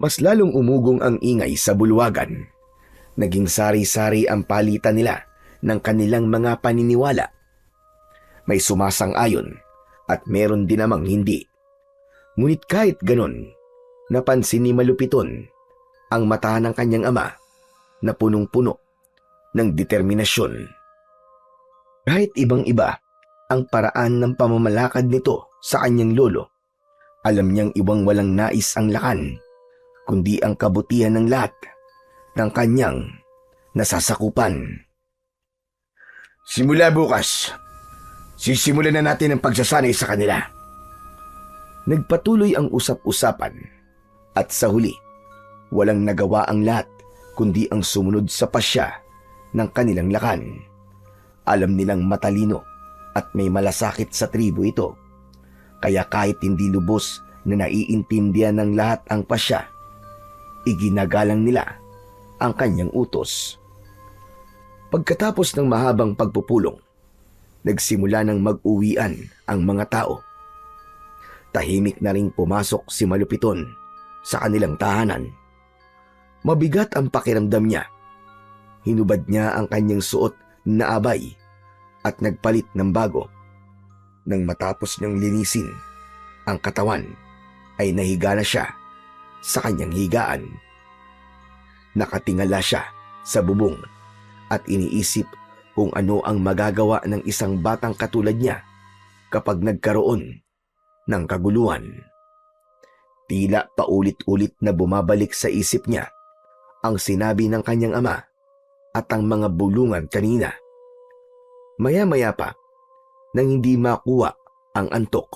Mas lalong umugong ang ingay sa bulwagan. Naging sari-sari ang palitan nila ng kanilang mga paniniwala. May sumasang-ayon at meron din namang hindi. Ngunit kahit ganon, napansin ni Malupiton ang mata ng kanyang ama na punong-puno ng determinasyon. Kahit ibang-iba ang paraan ng pamamalakad nito sa kanyang lolo, alam niyang ibang walang nais ang lakan, kundi ang kabutihan ng lahat ng kanyang nasasakupan. Simula bukas, sisimulan na natin ang pagsasanay sa kanila. Nagpatuloy ang usap-usapan at sa huli, walang nagawa ang lahat kundi ang sumunod sa pasya ng kanilang lakan. Alam nilang matalino at may malasakit sa tribo ito. Kaya kahit hindi lubos na naiintindihan ng lahat ang pasya, iginagalang nila ang kanyang utos. Pagkatapos ng mahabang pagpupulong, nagsimula ng mag-uwian ang mga tao. Tahimik na ring pumasok si Malupiton sa kanilang tahanan. Mabigat ang pakiramdam niya. Hinubad niya ang kanyang suot na abay at nagpalit ng bago. Nang matapos niyang linisin ang katawan, ay nahiga na siya sa kanyang higaan. Nakatingala siya sa bubong at iniisip kung ano ang magagawa ng isang batang katulad niya kapag nagkaroon ng kaguluhan. Tila paulit-ulit na bumabalik sa isip niya ang sinabi ng kanyang ama at ang mga bulungan kanina. Maya-maya pa, nang hindi makuha ang antok,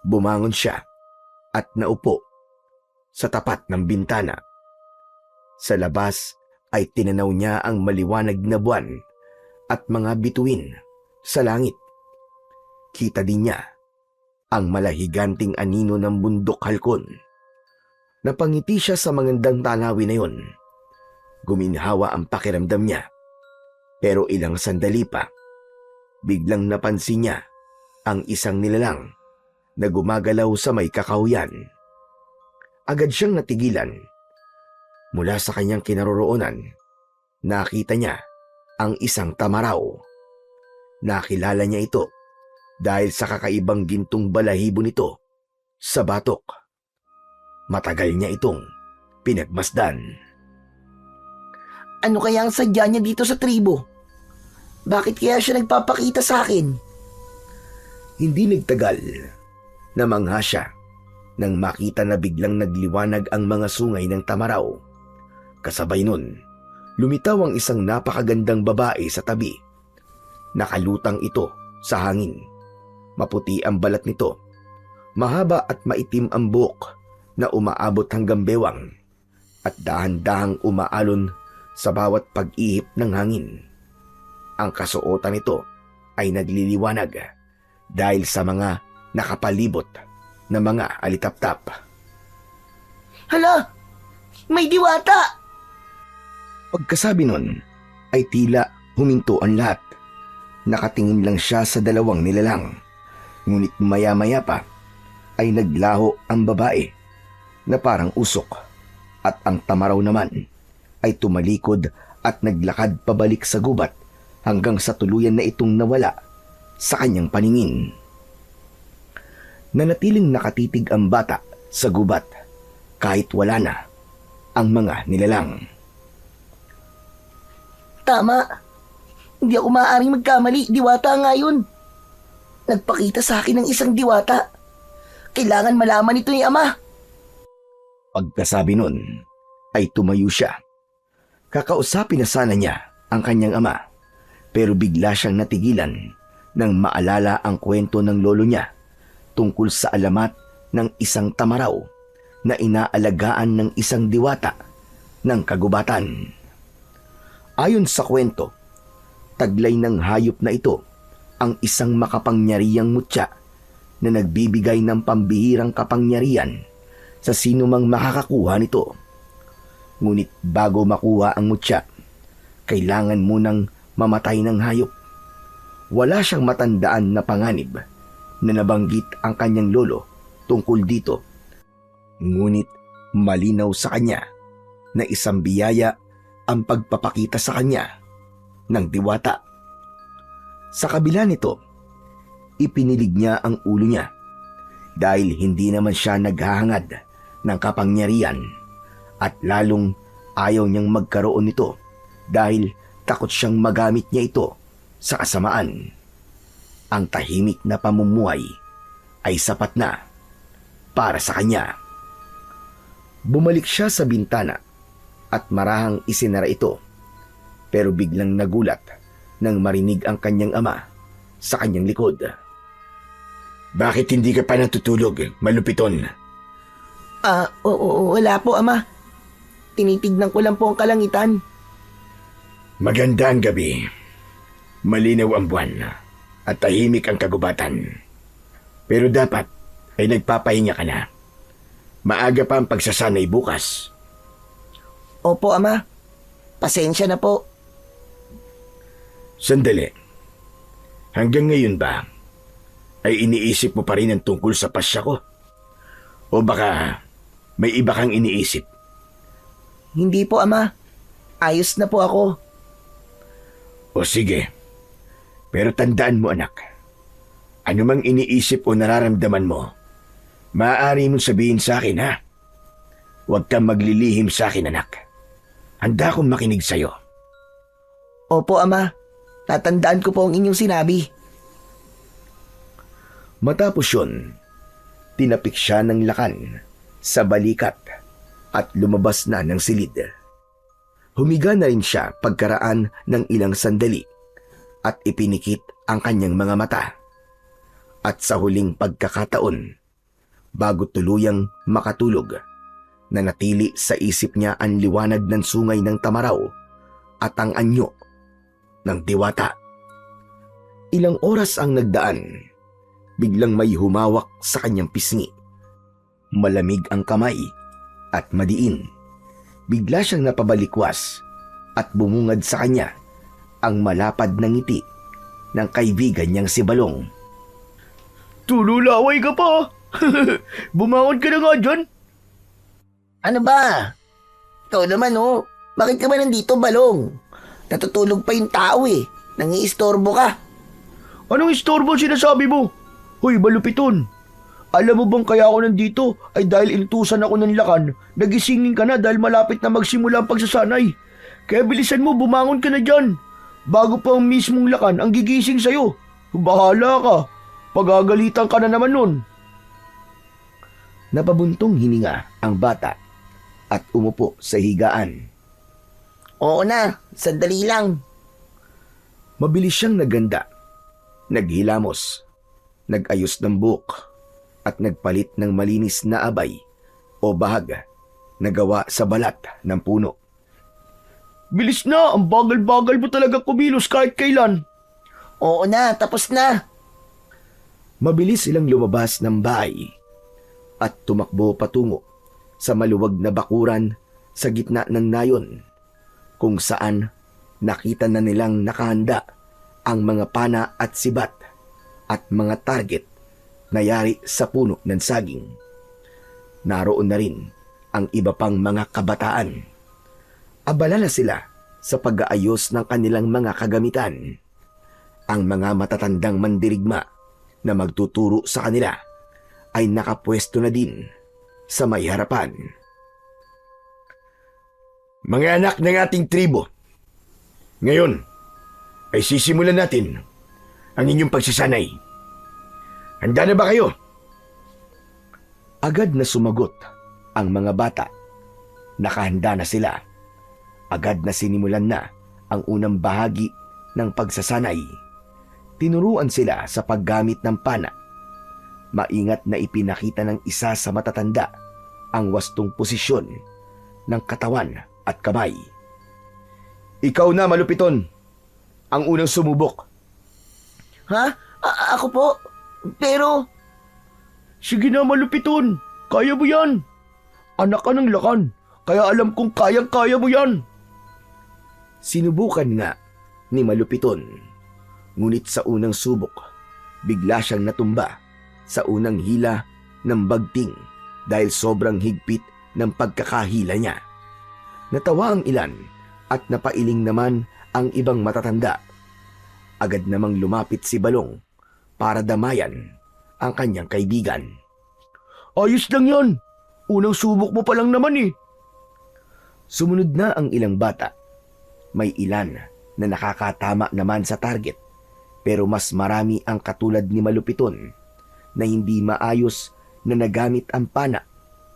bumangon siya at naupo sa tapat ng bintana. Sa labas ay tinanaw niya ang maliwanag na buwan at mga bituin sa langit. Kita din niya ang malahiganting anino ng bundok halkon. Napangiti siya sa magandang tanawin na yun. Guminhawa ang pakiramdam niya. Pero ilang sandali pa, biglang napansin niya ang isang nilalang na gumagalaw sa may kakahuyan. Agad siyang natigilan. Mula sa kanyang kinaroroonan, nakita niya ang isang tamaraw. Nakilala niya ito dahil sa kakaibang gintong balahibo nito sa batok. Matagal niya itong pinagmasdan. Ano kaya ang sadya niya dito sa tribo? Bakit kaya siya nagpapakita sa akin? Hindi nagtagal, namangha siya nang makita na biglang nagliwanag ang mga sungay ng tamaraw. Kasabay nun, lumitaw ang isang napakagandang babae sa tabi. Nakalutang ito sa hangin. Maputi ang balat nito. Mahaba at maitim ang buhok na umaabot hanggang bewang at dahan-dahang umaalon sa bawat pag-ihip ng hangin. Ang kasuotan nito ay nagliliwanag dahil sa mga nakapalibot na mga alitaptap. Hala! May diwata! Pagkasabi nun, ay tila huminto ang lahat. Nakatingin lang siya sa dalawang nilalang. Ngunit maya-maya pa, ay naglaho ang babae na parang usok. At ang tamaraw naman ay tumalikod at naglakad pabalik sa gubat hanggang sa tuluyan na itong nawala sa kanyang paningin. Nanatiling nakatitig ang bata sa gubat kahit wala na ang mga nilalang. Tama. Hindi ako maaaring magkamali. Diwata nga yun. Nagpakita sa akin ng isang diwata. Kailangan malaman ito ni Ama. Pagkasabi nun, ay tumayo siya. Kakausapin na sana niya ang kanyang ama, pero bigla siyang natigilan nang maalala ang kwento ng lolo niya tungkol sa alamat ng isang tamaraw na inaalagaan ng isang diwata ng kagubatan. Ayon sa kwento, taglay ng hayop na ito ang isang makapangyarihang mutya na nagbibigay ng pambihirang kapangyarihan sa sino mang makakakuha nito. Ngunit bago makuha ang mutya, kailangan munang mamatay ng hayop. Wala siyang matandaan na panganib na nabanggit ang kanyang lolo tungkol dito. Ngunit malinaw sa kanya na isang biyaya ang pagpapakita sa kanya ng diwata. Sa kabila nito, ipinilig niya ang ulo niya dahil hindi naman siya naghahangad ng kapangyarihan at lalong ayaw niyang magkaroon nito dahil takot siyang magamit niya ito sa kasamaan. Ang tahimik na pamumuhay ay sapat na para sa kanya. Bumalik siya sa bintana at marahang isinara ito, pero biglang nagulat nang marinig ang kanyang ama sa kanyang likod. Bakit hindi ka pa natutulog, malupiton? Wala po, Ama. Tinitignan ko lang po ang kalangitan. Maganda ang gabi. Malinaw ang buwan at tahimik ang kagubatan. Pero dapat ay nagpapahinga ka na. Maaga pa ang pagsasanay bukas. Opo, Ama. Pasensya na po. Sandali. Hanggang ngayon ba ay iniisip mo pa rin ang tungkol sa pasya ko? O baka may iba kang iniisip? Hindi po, Ama. Ayos na po ako. O sige. Pero tandaan mo, anak. Ano mang iniisip o nararamdaman mo, maaari mong sabihin sa akin, ha? Huwag kang maglilihim sa akin, anak. Handa akong makinig sa'yo. Opo, Ama. Tatandaan ko po ang inyong sinabi. Matapos yun, tinapik siya ng lakan sa balikat at lumabas na ng silid. Humiga na rin siya pagkaraan ng ilang sandali at ipinikit ang kanyang mga mata. At sa huling pagkakataon, bago tuluyang makatulog, nanatili sa isip niya ang liwanag ng sungay ng tamaraw at ang anyo ng diwata. Ilang oras ang nagdaan, biglang may humawak sa kanyang pisngi. Malamig ang kamay at madiin. Bigla siyang napabalikwas at bumungad sa kanya ang malapad na ngiti ng kaibigan niyang si Balong. Tululaway ka pa! Bumangon ka na nga dyan! Ano ba? Ikaw naman, oh. Bakit ka ba nandito, Balong? Natutulog pa yung tao eh. Nangiistorbo ka. Anong istorbo sinasabi mo? Hoy, malupiton! Alam mo bang kaya ako nandito ay dahil inutusan ako ng lakan, nagisingin ka na dahil malapit na magsimula ang pagsasanay. Kaya bilisan mo, bumangon ka na dyan. Bago pa ang mismong lakan ang gigising sa'yo. Bahala ka. Pagagalitan ka na naman nun. Napabuntong hininga ang bata at umupo sa higaan. Oo na, sandali lang. Mabilis siyang naganda, naghilamos, nag-ayos ng buhok at nagpalit ng malinis na abay o bahag na gawa sa balat ng puno. Bilis na, ang bagal-bagal mo talaga kumilos kahit kailan. Oo na, tapos na. Mabilis silang lumabas ng bahay at tumakbo patungo sa maluwag na bakuran sa gitna ng nayon, kung saan nakita na nilang nakahanda ang mga pana at sibat at mga target na yari sa puno ng saging. Naroon na rin ang iba pang mga kabataan. Abala na sila sa pag-aayos ng kanilang mga kagamitan. Ang mga matatandang mandirigma na magtuturo sa kanila ay nakapwesto na din sa may harapan. Mga anak ng ating tribo, ngayon ay sisimulan natin ang inyong pagsasanay. Handa na ba kayo? Agad na sumagot ang mga bata. Nakahanda na sila. Agad na sinimulan na ang unang bahagi ng pagsasanay. Tinuruan sila sa paggamit ng pana. Maingat na ipinakita ng isa sa matatanda ang wastong posisyon ng katawan at kamay. Ikaw na, Malupiton, ang unang sumubok. Ha? Ako po? Pero... Sige na, Malupiton, kaya mo yan. Anak ka ng lakan, kaya alam kong kayang-kaya mo yan. Sinubukan nga ni Malupiton. Ngunit sa unang subok, bigla siyang natumba sa unang hila ng bagting dahil sobrang higpit ng pagkakahila niya. Natawa ang ilan at napailing naman ang ibang matatanda. Agad namang lumapit si Balong para damayan ang kanyang kaibigan. Ayos lang yan. Unang subok mo pa lang naman eh. Sumunod na ang ilang bata. May ilan na nakakatama naman sa target, pero mas marami ang katulad ni Malupiton na hindi maayos na nagamit ang pana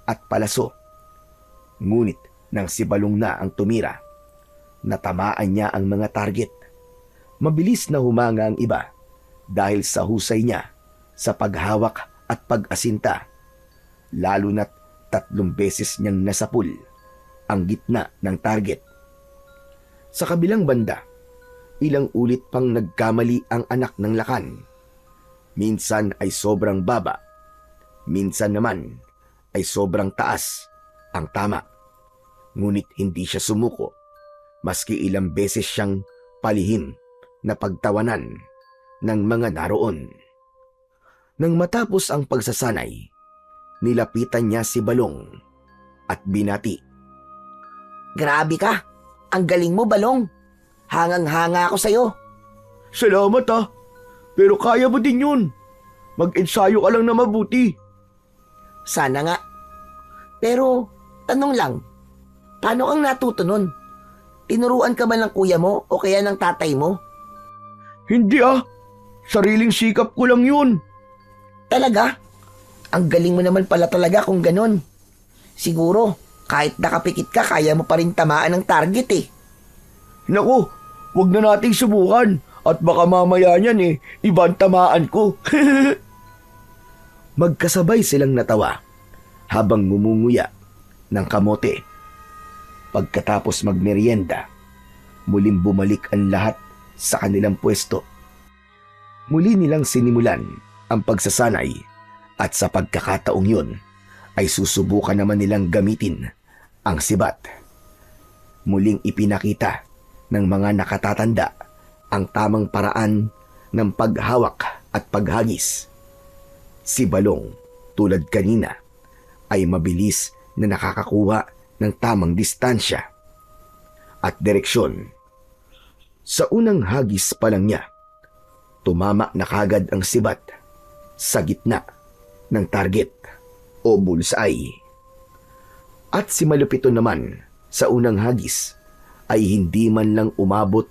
at palaso. Ngunit nang si Balong na ang tumira, natamaan niya ang mga target. Mabilis na humanga ang iba dahil sa husay niya sa paghawak at pag-asinta, lalo na't 3 beses niyang nasapul ang gitna ng target. Sa kabilang banda, ilang ulit pang nagkamali ang anak ng lakan. Minsan ay sobrang baba, minsan naman ay sobrang taas ang tama. Ngunit hindi siya sumuko, maski ilang beses siyang palihim na pagtawanan ng mga naroon. Nang matapos ang pagsasanay, nilapitan niya si Balong at binati. Grabe ka! Ang galing mo, Balong! Hangang-hanga ako sa'yo. Salamat ah, pero kaya mo din yun. Mag-ensayo ka lang na mabuti. Sana nga. Pero, tanong lang, paano kang natuto nun? Tinuruan ka ba ng kuya mo o kaya ng tatay mo? Hindi ah, sariling sikap ko lang yun. Talaga? Ang galing mo naman pala talaga kung ganun. Siguro, kahit nakapikit ka, kaya mo pa rin tamaan ng target eh. Naku, wag na nating subukan at baka mamaya niyan ibang tamaan ko. Magkasabay silang natawa habang ngumunguya ng kamote. Pagkatapos magmerienda, muling bumalik ang lahat sa kanilang pwesto. Muli nilang sinimulan ang pagsasanay at sa pagkakataong yun ay susubukan naman nilang gamitin ang sibat. Muling ipinakita ng mga nakatatanda ang tamang paraan ng paghawak at paghagis. Si Balong, tulad kanina, ay mabilis na nakakakuha ng tamang distansya at direksyon. Sa unang hagis pa lang niya, tumama na kagad ang sibat sa gitna ng target o bullseye. At si Malupiton naman sa unang hagis ay hindi man lang umabot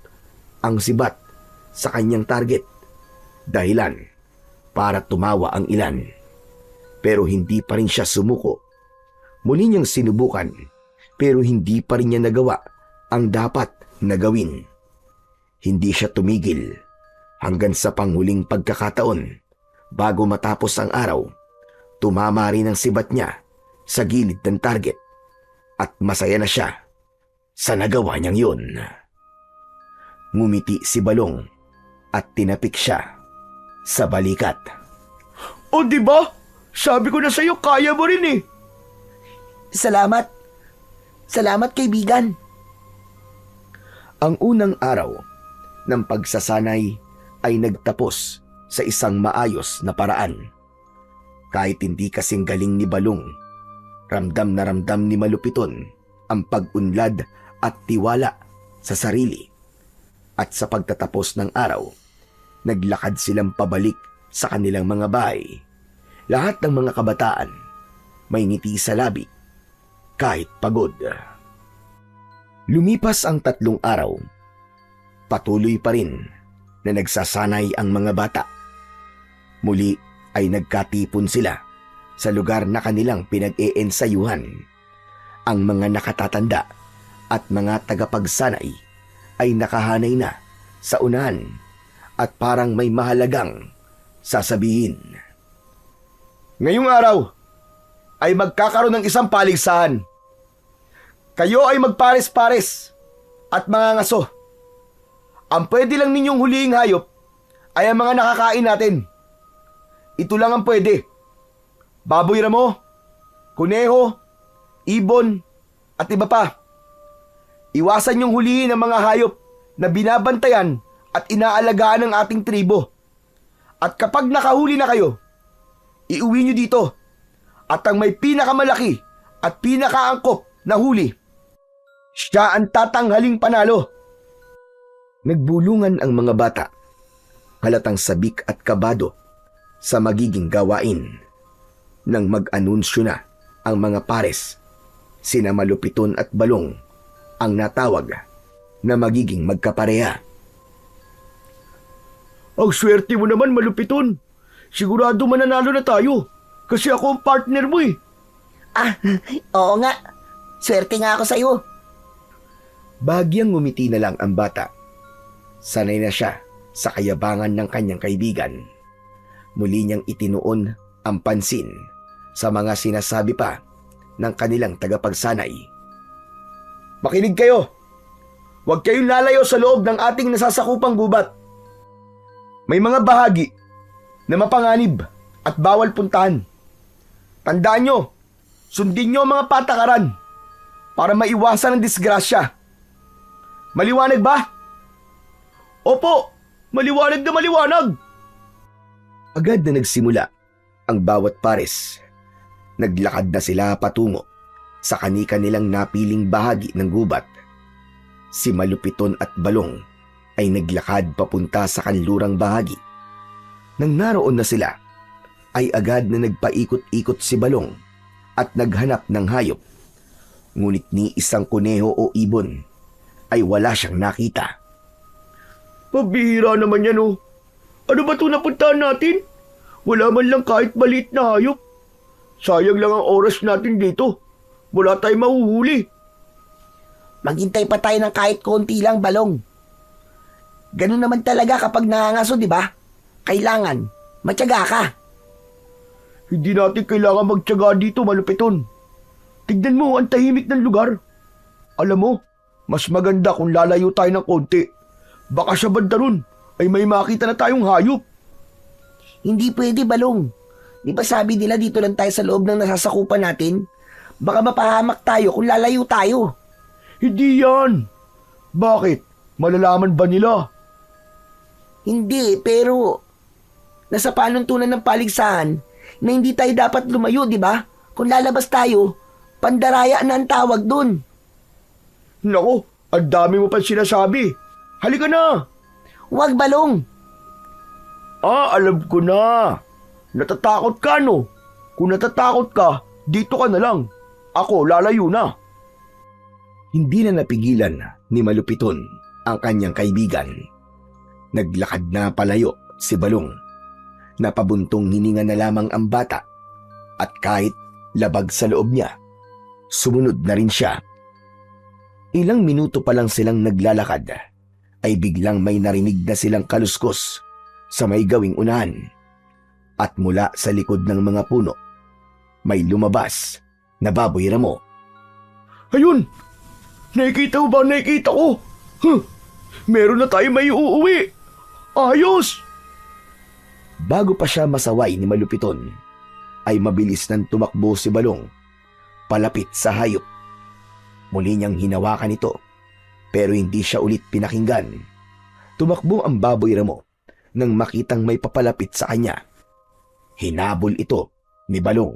ang sibat sa kanyang target. Dahilan para tumawa ang ilan. Pero hindi pa rin siya sumuko. Muli niyang sinubukan pero hindi pa rin niya nagawa ang dapat na gawin. Hindi siya tumigil hanggang sa panghuling pagkakataon bago matapos ang araw. Tumama rin ang sibat niya sa gilid ng target at masaya na siya sa nagawa niyang yun. Ngumiti si Balong at tinapik siya sa balikat. O di ba? Sabi ko na sa'yo, kaya mo rin eh. Salamat. Salamat, kaibigan. Ang unang araw ng pagsasanay ay nagtapos sa isang maayos na paraan. Kahit hindi kasing galing ni Balong, ramdam na ramdam ni Malupiton ang pag-unlad at tiwala sa sarili. At sa pagtatapos ng araw, naglakad silang pabalik sa kanilang mga bahay. Lahat ng mga kabataan may ngiti sa labi, kahit pagod. Lumipas ang 3 araw. Patuloy pa rin na nagsasanay ang mga bata. Muli ay nagkatipon sila sa lugar na kanilang pinag-eensayuhan. Ang mga nakatatanda at mga tagapagsanay ay nakahanay na sa unahan at parang may mahalagang sasabihin. Ngayong araw ay magkakaroon ng isang paligsahan. Kayo ay magpares-pares at mga ngaso. Ang pwede lang ninyong hulihing hayop ay ang mga nakakain natin. Ito lang ang pwede. Baboy ramo, kuneho, ibon, at iba pa. Iwasan niyong hulihin ang mga hayop na binabantayan at inaalagaan ng ating tribo. At kapag nakahuli na kayo, iuwi niyo dito. At ang may pinakamalaki at pinakaangkop na huli, siya ang tatanghaling panalo. Nagbulungan ang mga bata, halatang sabik at kabado sa magiging gawain. Nang mag-anunsyo na ang mga pares, sina Malupiton at Balong ang natawag na magiging magkapareha. Ang swerte mo naman, Malupiton. Sigurado mananalo na tayo kasi ako ang partner mo eh. Oo nga. Swerte nga ako sa'yo. Bahagyang ngumiti na lang ang bata. Sanay na siya sa kayabangan ng kanyang kaibigan. Muli niyang itinuon ang pansin sa mga sinasabi pa ng kanilang tagapagsanay. Makinig kayo! Huwag kayong lalayo sa loob ng ating nasasakupang gubat. May mga bahagi na mapanganib at bawal puntahan. Tandaan nyo, sundin nyo ang mga patakaran para maiwasan ang disgrasya. Maliwanag ba? Opo, maliwanag na maliwanag! Agad na nagsimula ang bawat pares. Naglakad na sila patungo sa kani-kanilang napiling bahagi ng gubat. Si Malupiton at Balong ay naglakad papunta sa kanlurang bahagi. Nang naroon na sila, ay agad na nagpaikot-ikot si Balong at naghanap ng hayop. Ngunit ni isang kuneho o ibon ay wala siyang nakita. Pabihira naman yan oh. Ano ba ito napuntahan natin? Wala man lang kahit maliit na hayop. Sayang lang ang oras natin dito. Wala tayong mahuhuli. Maghintay pa tayo ng kahit konti lang, Balong. Ganun naman talaga kapag nangangaso, di ba? Kailangan, matyaga ka. Hindi natin kailangan magtyaga dito, Malupiton. Tignan mo ang tahimik ng lugar. Alam mo, mas maganda kung lalayo tayo ng konti. Baka sa banda ron ay may makita na tayong hayop. Hindi pwede, Balong. Di ba sabi nila dito lang tayo sa loob ng nasasakupan natin? Baka mapahamak tayo kung lalayo tayo. Hindi yan. Bakit? Malalaman ba nila? Hindi, pero nasa panuntunan ng paligsahan na hindi tayo dapat lumayo, di ba? Kung lalabas tayo, pandaraya na ang tawag dun. Naku, ang dami mo pa sinasabi. Halika na. Huwag, Balong. Alam ko na. Natatakot ka, no? Kung natatakot ka, dito ka na lang. Ako, lalayo na. Hindi na napigilan ni Malupiton ang kanyang kaibigan. Naglakad na palayo si Balong. Napabuntong hininga na lamang ang bata at kahit labag sa loob niya, sumunod na rin siya. Ilang minuto pa lang silang naglalakad ay biglang may narinig na silang kaluskos sa may gawing unahan. At mula sa likod ng mga puno, may lumabas na baboy ramo. Ayun! Nakikita mo ba nakikita ko? Meron na tayo may uuwi! Ayos! Bago pa siya masaway ni Malupiton, ay mabilis nang tumakbo si Balong palapit sa hayop. Muli niyang hinawakan ito, pero hindi siya ulit pinakinggan. Tumakbo ang baboy ramo nang makitang may papalapit sa kanya. Hinabol ito ni Balong.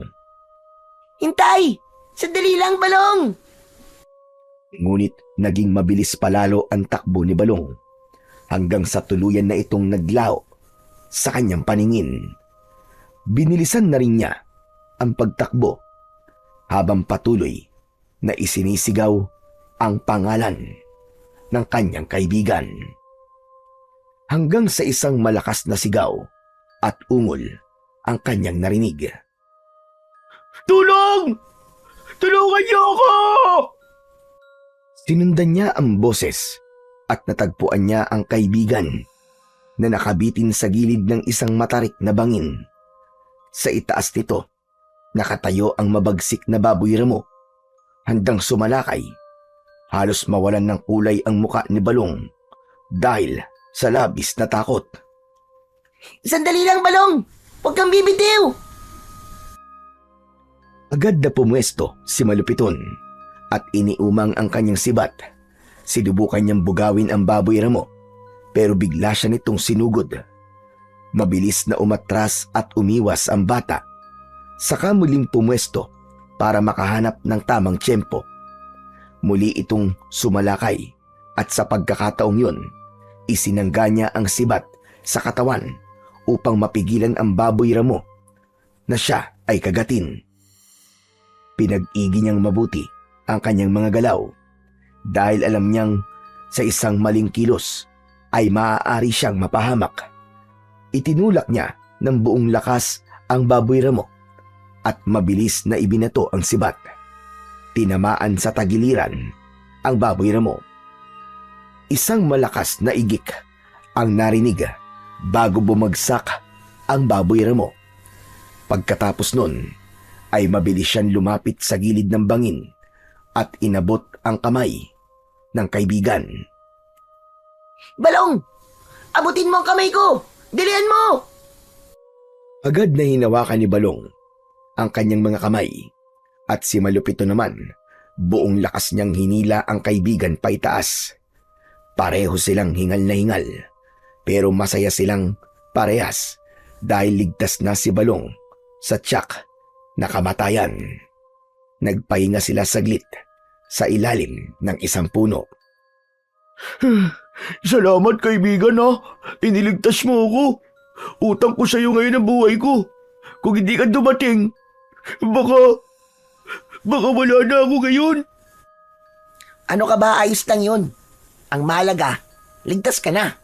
Hintay! Sandali lang, Balong! Ngunit naging mabilis palalo ang takbo ni Balong hanggang sa tuluyan na itong naglaho sa kanyang paningin. Binilisan na rin niya ang pagtakbo habang patuloy na isinisigaw ang pangalan ng kanyang kaibigan. hanggang sa isang malakas na sigaw at ungol ang kanyang narinig. Tulong! Tulungan niyo ako! Sinundan niya ang boses at natagpuan niya ang kaibigan na nakabitin sa gilid ng isang matarik na bangin. Sa itaas nito, nakatayo ang mabagsik na baboy ramo, handang sumalakay. Halos mawalan ng kulay ang muka ni Balong dahil sa labis na takot. Sandali lang, Balong! Huwag kang bibitiw! Agad na pumwesto si Malupiton at iniumang ang kanyang sibat. Sinubukan niyang bugawin ang baboy ramo pero bigla siya nitong sinugod. Mabilis na umatras at umiwas ang bata. Saka muling pumwesto para makahanap ng tamang tiyempo. Muli itong sumalakay at sa pagkakataong yun, isinangga niya ang sibat sa katawan upang mapigilan ang baboy ramo na siya ay kagatin. Pinag-igi niyang mabuti ang kanyang mga galaw dahil alam niyang sa isang maling kilos ay maaari siyang mapahamak. Itinulak niya ng buong lakas ang baboy ramo at mabilis na ibinato ang sibat. Tinamaan sa tagiliran ang baboy ramo. Isang malakas na igik ang narinig bago bumagsak ang baboy ramo. Pagkatapos nun, ay mabilis siyang lumapit sa gilid ng bangin at inabot ang kamay ng kaibigan. Balong! Abutin mo ang kamay ko! Dalian mo! Agad na hinawakan ni Balong ang kanyang mga kamay at si Malupito naman, buong lakas niyang hinila ang kaibigan paitaas. Pareho silang hingal na hingal, pero masaya silang parehas dahil ligtas na si Balong sa tiyak na kamatayan. Nagpahinga sila saglit sa ilalim ng isang puno. Salamat kaibigan ha. Iniligtas mo ako. Utang ko sa iyo ngayon ang buhay ko. Kung hindi ka dumating, baka wala na ako ngayon. Ano ka ba? Ayos lang yun. Ang mahalaga, ligtas ka na.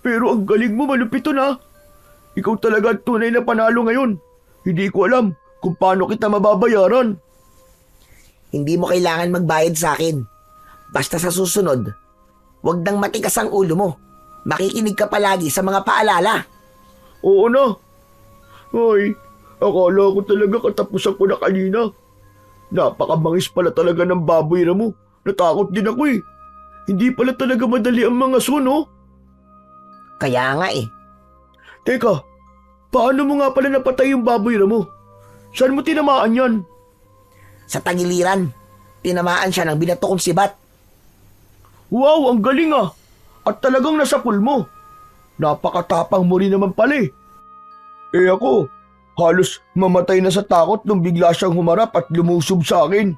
Pero ang galing mo, Malupito na. Ikaw talaga ang tunay na panalo ngayon. Hindi ko alam kung paano kita mababayaran. Hindi mo kailangan magbayad sa akin. Basta sa susunod, huwag nang matigas ang ulo mo. Makikinig ka palagi sa mga paalala. Oo na. Ay, akala ko talaga katapusan ko na kanina. Napakabangis pala talaga ng baboy ramo. Natakot din ako eh. Hindi pala talaga madali ang mga suno. Kaya nga eh. Teka, paano mo nga pala napatay yung baboy ramo? Saan mo tinamaan yan? Sa tagiliran, tinamaan siya ng binato kong sibat. Wow, ang galing ah! At talagang nasapul mo. Napakatapang mo rin naman pala eh. Eh ako, halos mamatay na sa takot nung bigla siyang humarap at lumusob sa akin.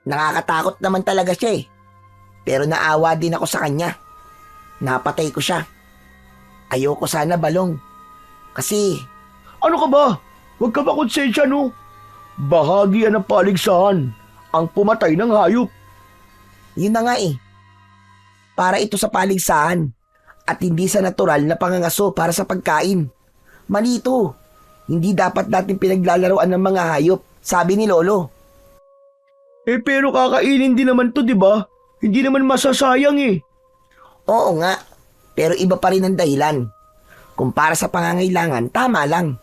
Nakakatakot naman talaga siya eh. Pero naawa din ako sa kanya. Napatay ko siya. Ayoko sana, Balong. Kasi... Ano ka ba? Huwag ka ba konsensya no? Bahagi yan ng paligsahan. Ang pumatay ng hayop. Yun na nga eh. Para ito sa paligsahan at hindi sa natural na pangangaso para sa pagkain. Mali ito. Hindi dapat natin pinaglalaroan ng mga hayop, sabi ni Lolo. Eh pero kakainin din naman to, di ba? Hindi naman masasayang eh. Oo nga, pero iba pa rin ang dahilan. Kung para sa pangangailangan, tama lang.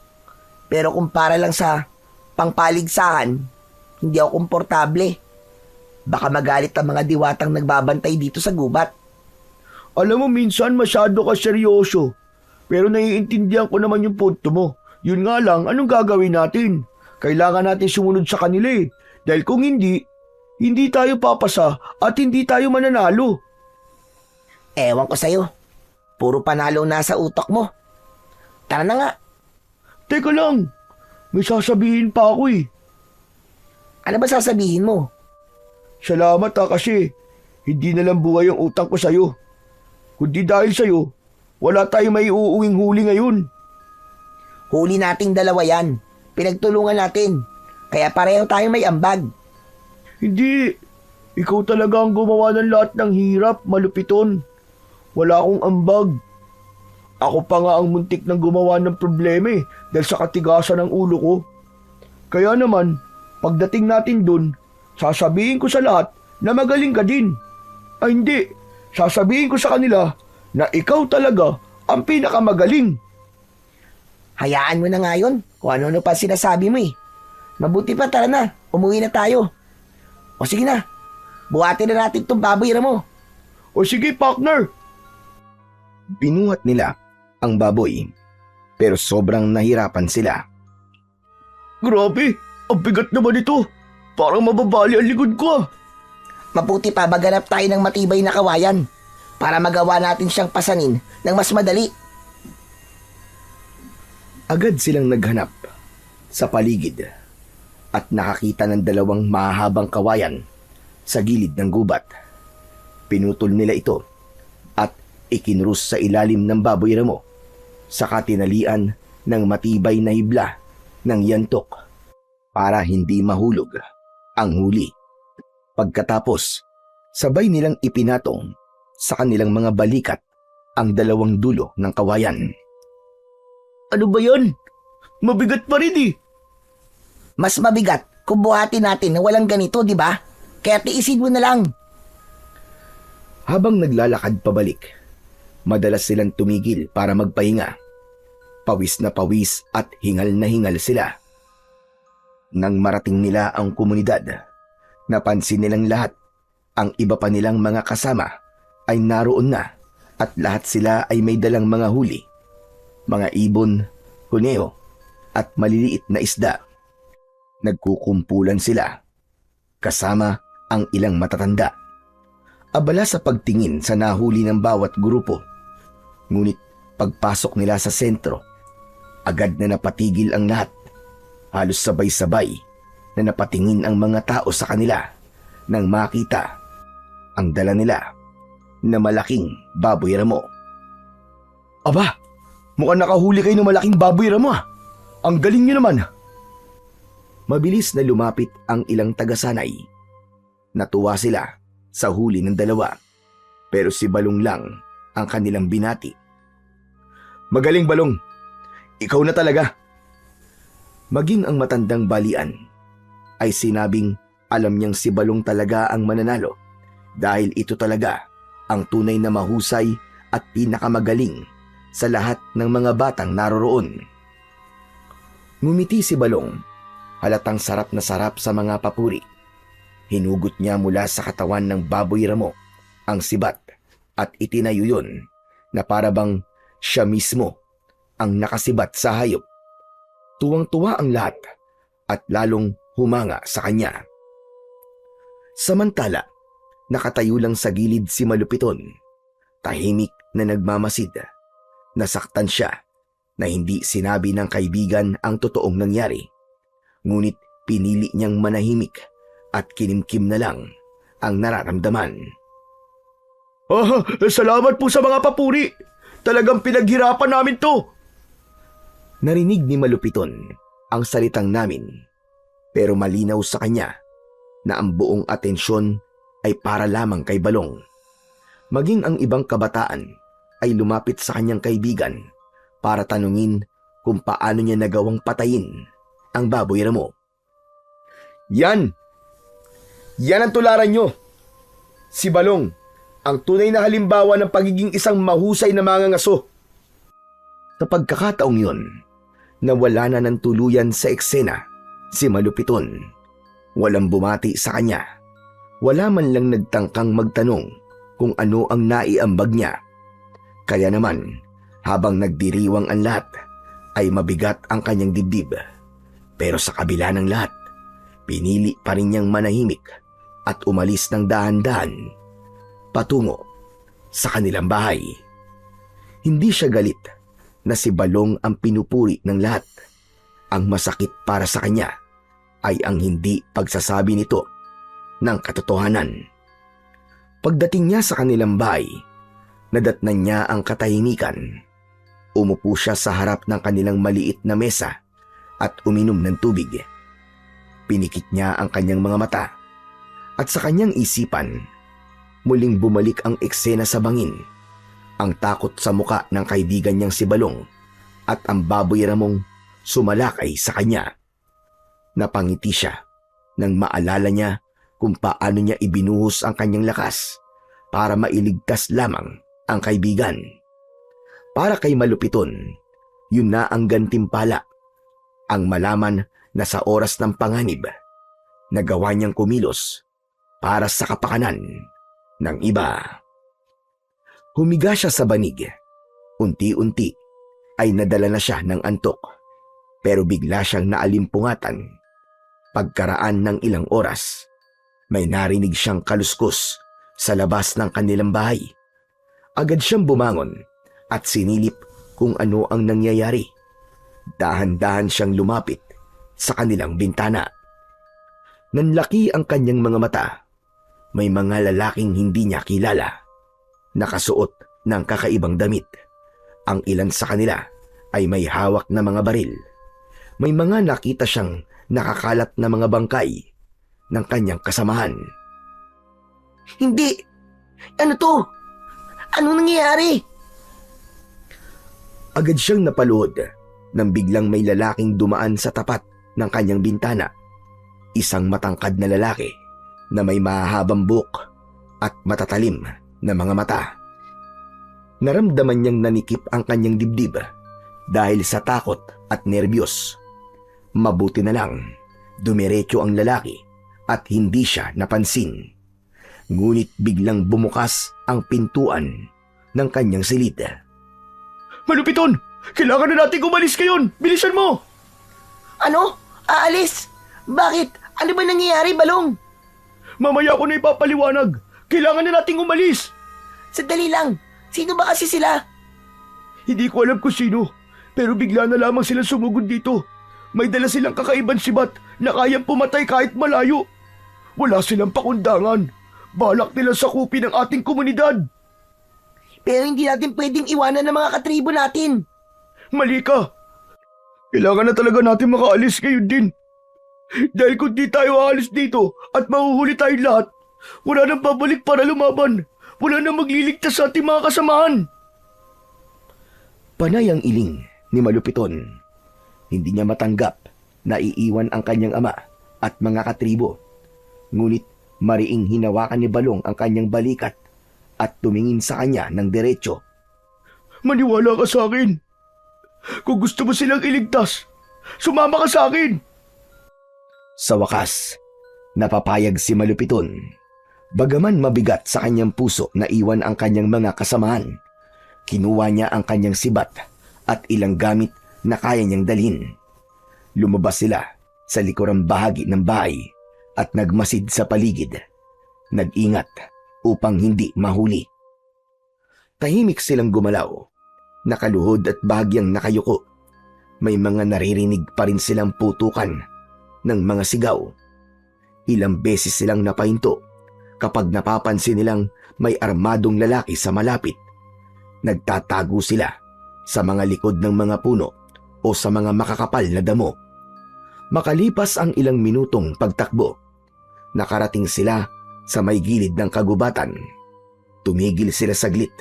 Pero kung para lang sa pangpaligsahan, hindi ako komportable. Baka magalit ang mga diwatang nagbabantay dito sa gubat. Alam mo, minsan masyado ka seryoso. Pero naiintindihan ko naman yung punto mo. Yun nga lang, anong gagawin natin? Kailangan natin sumunod sa kanila eh. Dahil kung hindi tayo papasa at hindi tayo mananalo. Ewan ko sa'yo. Puro panalo na sa utak mo. Tara na nga. Teka lang, may sasabihin pa ako eh. Ano ba sasabihin mo? Salamat kasi hindi na lang buhay ang utang ko sa'yo. Kundi dahil sa'yo, wala tayong may uuwing huli ngayon. Huli nating dalawa yan. Pinagtulungan natin. Kaya pareho tayong may ambag. Hindi. Ikaw talaga ang gumawa ng lahat ng hirap, Malupiton. Wala akong ambag. Ako pa nga ang muntik ng gumawa ng problema dahil sa katigasan ng ulo ko. Kaya naman, pagdating natin dun, sasabihin ko sa lahat na magaling ka din. Ay hindi, sasabihin ko sa kanila na ikaw talaga ang pinakamagaling. Hayaan mo na nga yun kung ano-ano pa sinasabi mo eh. Mabuti pa, tara na, umuwi na tayo. O sige na, buhatin na natin itong baboy mo. O sige, partner. Binuhat nila ang baboy, pero sobrang nahirapan sila. Grabe, ang bigat naman ito. Parang mababali ang likod ko. Mabuti pa maghanap tayo ng matibay na kawayan para magawa natin siyang pasanin ng mas madali. Agad silang naghanap sa paligid at nakakita ng dalawang mahabang kawayan sa gilid ng gubat. Pinutol nila ito at ikinrus sa ilalim ng baboy ramo sa katinalian ng matibay na hibla ng yantok para hindi mahulog ang huli. Pagkatapos, sabay nilang ipinatong sa kanilang mga balikat ang dalawang dulo ng kawayan. Ano ba yan? Mabigat pa rin Mas mabigat kung buhatin natin na walang ganito, di ba? Kaya tiisin mo na lang. Habang naglalakad pabalik, madalas silang tumigil para magpahinga. Pawis na pawis at hingal na hingal sila. Nang marating nila ang komunidad, napansin nilang lahat ang iba pa nilang mga kasama ay naroon na at lahat sila ay may dalang mga huli, mga ibon, kuneho at maliliit na isda. Nagkukumpulan sila kasama ang ilang matatanda. Abala sa pagtingin sa nahuli ng bawat grupo. Ngunit pagpasok nila sa sentro, agad na napatigil ang lahat. Halos sabay-sabay na napatingin ang mga tao sa kanila nang makita ang dala nila na malaking baboy ramo. Aba, mukhang nakahuli kayo ng malaking baboy ramo. Ang galing niyo naman. Mabilis na lumapit ang ilang tagasanay. Natuwa sila sa huli ng dalawa, pero si Balong lang ang kanilang binati. Magaling, Balong. Ikaw na talaga. Maging ang matandang balian ay sinabing alam niyang si Balong talaga ang mananalo dahil ito talaga ang tunay na mahusay at pinakamagaling sa lahat ng mga batang naroroon. Ngumiti si Balong, halatang sarap na sarap sa mga papuri. Hinugot niya mula sa katawan ng baboy ramo ang sibat at itinayo yun na parabang siya mismo ang nakasibat sa hayop. Tuwang-tuwa ang lahat at lalong humanga sa kanya. Samantala, nakatayo lang sa gilid si Malupiton, tahimik na nagmamasid. Nasaktan siya na hindi sinabi ng kaibigan ang totoong nangyari. Ngunit pinili niyang manahimik at kinimkim na lang ang nararamdaman. Salamat po sa mga papuri. Talagang pinaghirapan namin to. Narinig ni Malupiton ang salitang namin, pero malinaw sa kanya na ang buong atensyon ay para lamang kay Balong. Maging ang ibang kabataan ay lumapit sa kanyang kaibigan para tanungin kung paano niya nagawang patayin ang baboy ramo. Yan ang tularan nyo. Si Balong, ang tunay na halimbawa ng pagiging isang mahusay na mangangaso. Sa pagkakataong yun, nawala na ng tuluyan sa eksena si Malupiton. Walang bumati sa kanya. Wala man lang nagtangkang magtanong kung ano ang naiambag niya. Kaya naman, habang nagdiriwang ang lahat, ay mabigat ang kanyang dibdib. Pero sa kabila ng lahat, pinili pa rin niyang manahimik at umalis ng dahan-dahan patungo sa kanilang bahay. Hindi siya galit na si Balong ang pinupuri ng lahat. Ang masakit para sa kanya ay ang hindi pagsasabi nito ng katotohanan. Pagdating niya sa kanilang bahay, nadatnan niya ang katahimikan. Umupo siya sa harap ng kanilang maliit na mesa at uminom ng tubig. Pinikit niya ang kanyang mga mata at sa kanyang isipan, muling bumalik ang eksena sa bangin ang takot sa muka ng kaibigan niyang si Balong at ang baboy ramong sumalakay sa kanya. Napangiti siya nang maalala niya kung paano niya ibinuhos ang kanyang lakas para mailigtas lamang ang kaibigan. Para kay Malupiton, yun na ang gantimpala, ang malaman na sa oras ng panganib, nagawa niyang kumilos para sa kapakanan ng iba. Humiga siya sa banig. Unti-unti ay nadala na siya ng antok, pero bigla siyang naalimpungatan. Pagkaraan ng ilang oras, may narinig siyang kaluskos sa labas ng kanilang bahay. Agad siyang bumangon at sinilip kung ano ang nangyayari. Dahan-dahan siyang lumapit sa kanilang bintana. Nanlaki ang kanyang mga mata. May mga lalaking hindi niya kilala, nakasuot ng kakaibang damit. Ang ilan sa kanila ay may hawak na mga baril. May mga nakita siyang nakakalat na mga bangkay ng kanyang kasamahan. Hindi! Ano to? Ano nangyayari? Agad siyang napaluhod nang biglang may lalaking dumaan sa tapat ng kanyang bintana. Isang matangkad na lalaki na may mahahabang buhok at matatalim na mga mata. Naramdaman niyang nanikip ang kanyang dibdib dahil sa takot at nerbiyos. Mabuti na lang, dumiretso ang lalaki at hindi siya napansin. Ngunit biglang bumukas ang pintuan ng kanyang silid. Malupiton! Kailangan na natin umalis ngayon! Bilisan mo! Ano? Aalis? Bakit? Ano ba nangyayari, Balong? Mamaya ko na ipapaliwanag. Kailangan na nating umalis. Sandali lang. Sino ba kasi sila? Hindi ko alam kung sino, pero bigla na lamang silang sumugod dito. May dala silang kakaibang sibat na kayang pumatay kahit malayo. Wala silang pakundangan. Balak nila sakupin ang ating komunidad. Pero hindi natin pwedeng iwanan ng mga katribo natin. Mali ka. Kailangan na talaga natin makaalis ngayon din. Dahil kung di tayo aalis dito at mahuhuli tayong lahat, wala nang babalik para lumaban. Wala nang magliligtas sa ating mga kasamahan. Panay ang iling ni Malupiton. Hindi niya matanggap na iiwan ang kanyang ama at mga katribo. Ngunit mariing hinawakan ni Balong ang kanyang balikat at tumingin sa kanya ng diretso. Maniwala ka sa akin. Kung gusto mo silang iligtas, sumama ka sa akin. Sa wakas, napapayag si Malupiton. Bagaman mabigat sa kanyang puso na iwan ang kanyang mga kasamahan, kinuha niya ang kanyang sibat at ilang gamit na kaya niyang dalhin. Lumabas sila sa likurang bahagi ng bahay at nagmasid sa paligid. Nag-ingat upang hindi mahuli. Tahimik silang gumalaw, nakaluhod at bahagyang nakayuko. May mga naririnig pa rin silang putukan ng mga sigaw. Ilang beses silang napahinto kapag napapansin nilang may armadong lalaki sa malapit. Nagtatago sila sa mga likod ng mga puno o sa mga makakapal na damo. Makalipas ang ilang minutong pagtakbo, nakarating sila sa may gilid ng kagubatan. Tumigil sila saglit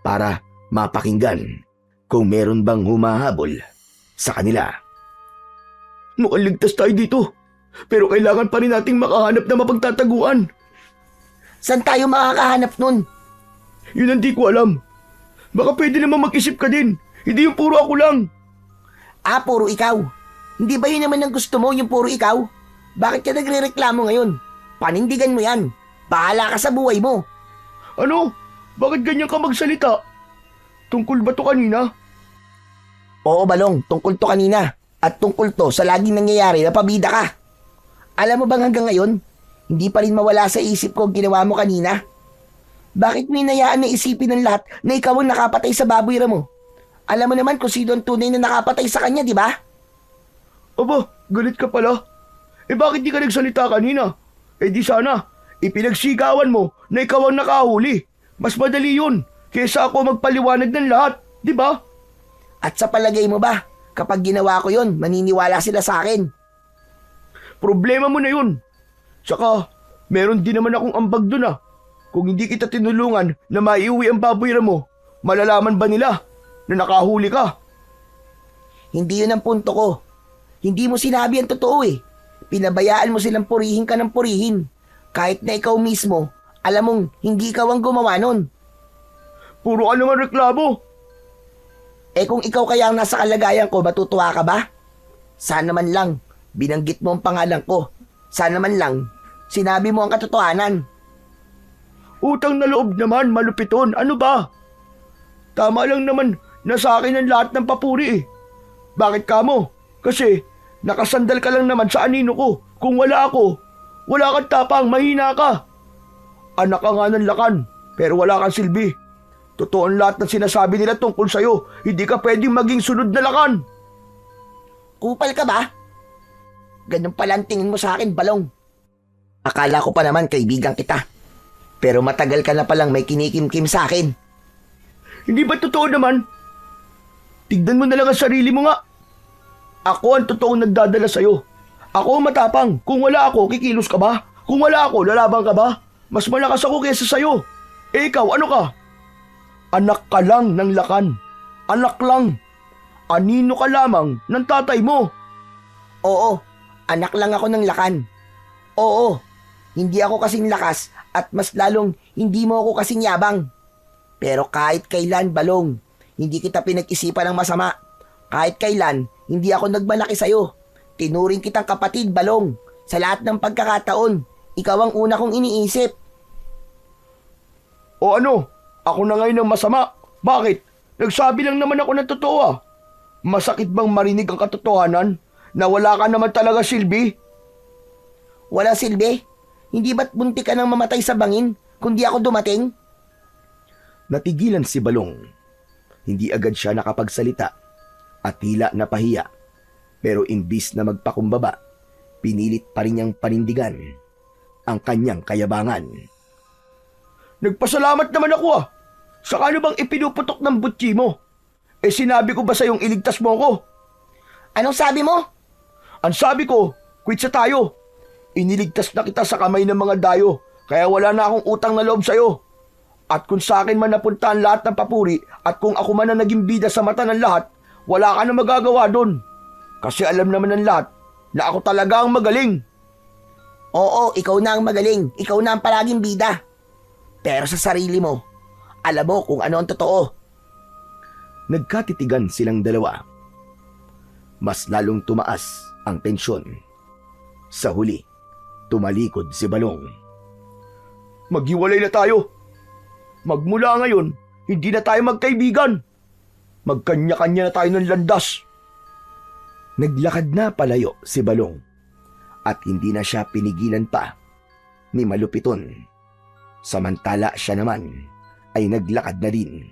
para mapakinggan kung meron bang humahabol sa kanila. Mukhang ligtas tayo dito, pero kailangan pa rin nating makahanap na mapagtataguan. Saan tayo makakahanap nun? Yun ang di ko alam. Baka pwede naman mag-isip ka din. Hindi yung puro ako lang. Ah, puro ikaw. Hindi ba yun naman ang gusto mo, yung puro ikaw? Bakit ka nagre-reklamo ngayon? Panindigan mo yan. Bahala ka sa buhay mo. Ano? Bakit ganyan ka magsalita? Tungkol ba to kanina? Oo, Balong, tungkol to kanina. At tungkol to sa laging nangyayari na pabida ka. Alam mo bang hanggang ngayon, hindi pa rin mawala sa isip ko ang ginawa mo kanina? Bakit mo hinayaan na isipin ng lahat na ikaw ang nakapatay sa baboy mo? Alam mo naman kung sino ang tunay na nakapatay sa kanya, di ba? Aba, galit ka pala. Bakit di ka nagsalita kanina? Di sana, ipinagsigawan mo na ikaw ang nakahuli. Mas madali yun, kaysa ako magpaliwanag ng lahat, di ba? At sa palagay mo ba, kapag ginawa ko yun, maniniwala sila sa akin? Problema mo na yun. Tsaka, meron din naman akong ambag dun ah. Kung hindi kita tinulungan na maiuwi ang baboy mo, Malalaman ba nila na nakahuli ka? Hindi yun ang punto ko. Hindi mo sinabi ang totoo eh. Pinabayaan mo silang purihin ka ng purihin. Kahit na ikaw mismo, alam mong hindi ikaw ang gumawa nun. Puro ka naman reklamo. Eh kung ikaw kaya ang nasa kalagayan ko, matutuwa ka ba? Sana man lang, binanggit mo ang pangalan ko. Sana man lang, sinabi mo ang katotohanan. Utang na loob naman, Malupiton. Ano ba? Tama lang naman na sa akin ang lahat ng papuri eh. Bakit ka mo? Kasi nakasandal ka lang naman sa anino ko. Kung wala ako, wala kang tapang, mahina ka. Anak ka nga ng lakan, pero wala kang silbi. Totoo ang lahat ng sinasabi nila tungkol sa'yo. Hindi ka pwedeng maging sunod na lakan. Kupal ka ba? Ganun pala ang tingin mo sa akin, Balong. Akala ko pa naman kaibigan kita. Pero matagal ka na palang may kinikimkim sa akin. Hindi ba totoo naman? Tignan mo na lang ang sarili mo nga. Ako ang totoong nagdadala sa'yo. Ako ang matapang. Kung wala ako, kikilos ka ba? Kung wala ako, lalabang ka ba? Mas malakas ako kaysa sa'yo. Eh ikaw, ano ka? Anak ka lang ng lakan. Anak lang. Anino ka lamang ng tatay mo. Oo, anak lang ako ng lakan. Oo, hindi ako kasing lakas at mas lalong hindi mo ako kasing yabang. Pero kahit kailan, Balong, hindi kita pinag-isipan ng masama. Kahit kailan, hindi ako nagmalaki sa'yo. Tinuring kitang kapatid, Balong. Sa lahat ng pagkakataon, ikaw ang una kong iniisip. O ano? Ako na ngayon ang masama. Bakit? Nagsabi lang naman ako ng totoo ah. Masakit bang marinig ang katotohanan na wala ka naman talaga silbi? Wala silbi? Hindi ba't bunti ka nang mamatay sa bangin kung di ako dumating? Natigilan si Balong. Hindi agad siya nakapagsalita at tila napahiya. Pero imbis na magpakumbaba, pinilit pa rin niyang panindigan ang kanyang kayabangan. Nagpasalamat naman ako ah. Saka ano bang ipinuputok ng butchi mo? Eh sinabi ko ba sa'yong iligtas mo ako? Anong sabi mo? Ang sabi ko, quit sa tayo. Iniligtas na kita sa kamay ng mga dayo, kaya wala na akong utang na loob sa'yo. At kung sa akin man napunta ang lahat ng papuri at kung ako man ang naging bida sa mata ng lahat, wala ka na magagawa doon. Kasi alam naman ng lahat na ako talaga ang magaling. Oo, ikaw na ang magaling. Ikaw na ang palaging bida. Pero sa sarili mo, alam mo kung ano ang totoo. Nagkatitigan silang dalawa. Mas lalong tumaas ang tensyon. Sa huli, tumalikod si Balong. Maghiwalay na tayo. Magmula ngayon, hindi na tayo magkaibigan. Magkanya-kanya na tayo ng landas. Naglakad na palayo si Balong at hindi na siya pinigilan pa ni Malupiton. Samantala siya naman ay naglakad na din.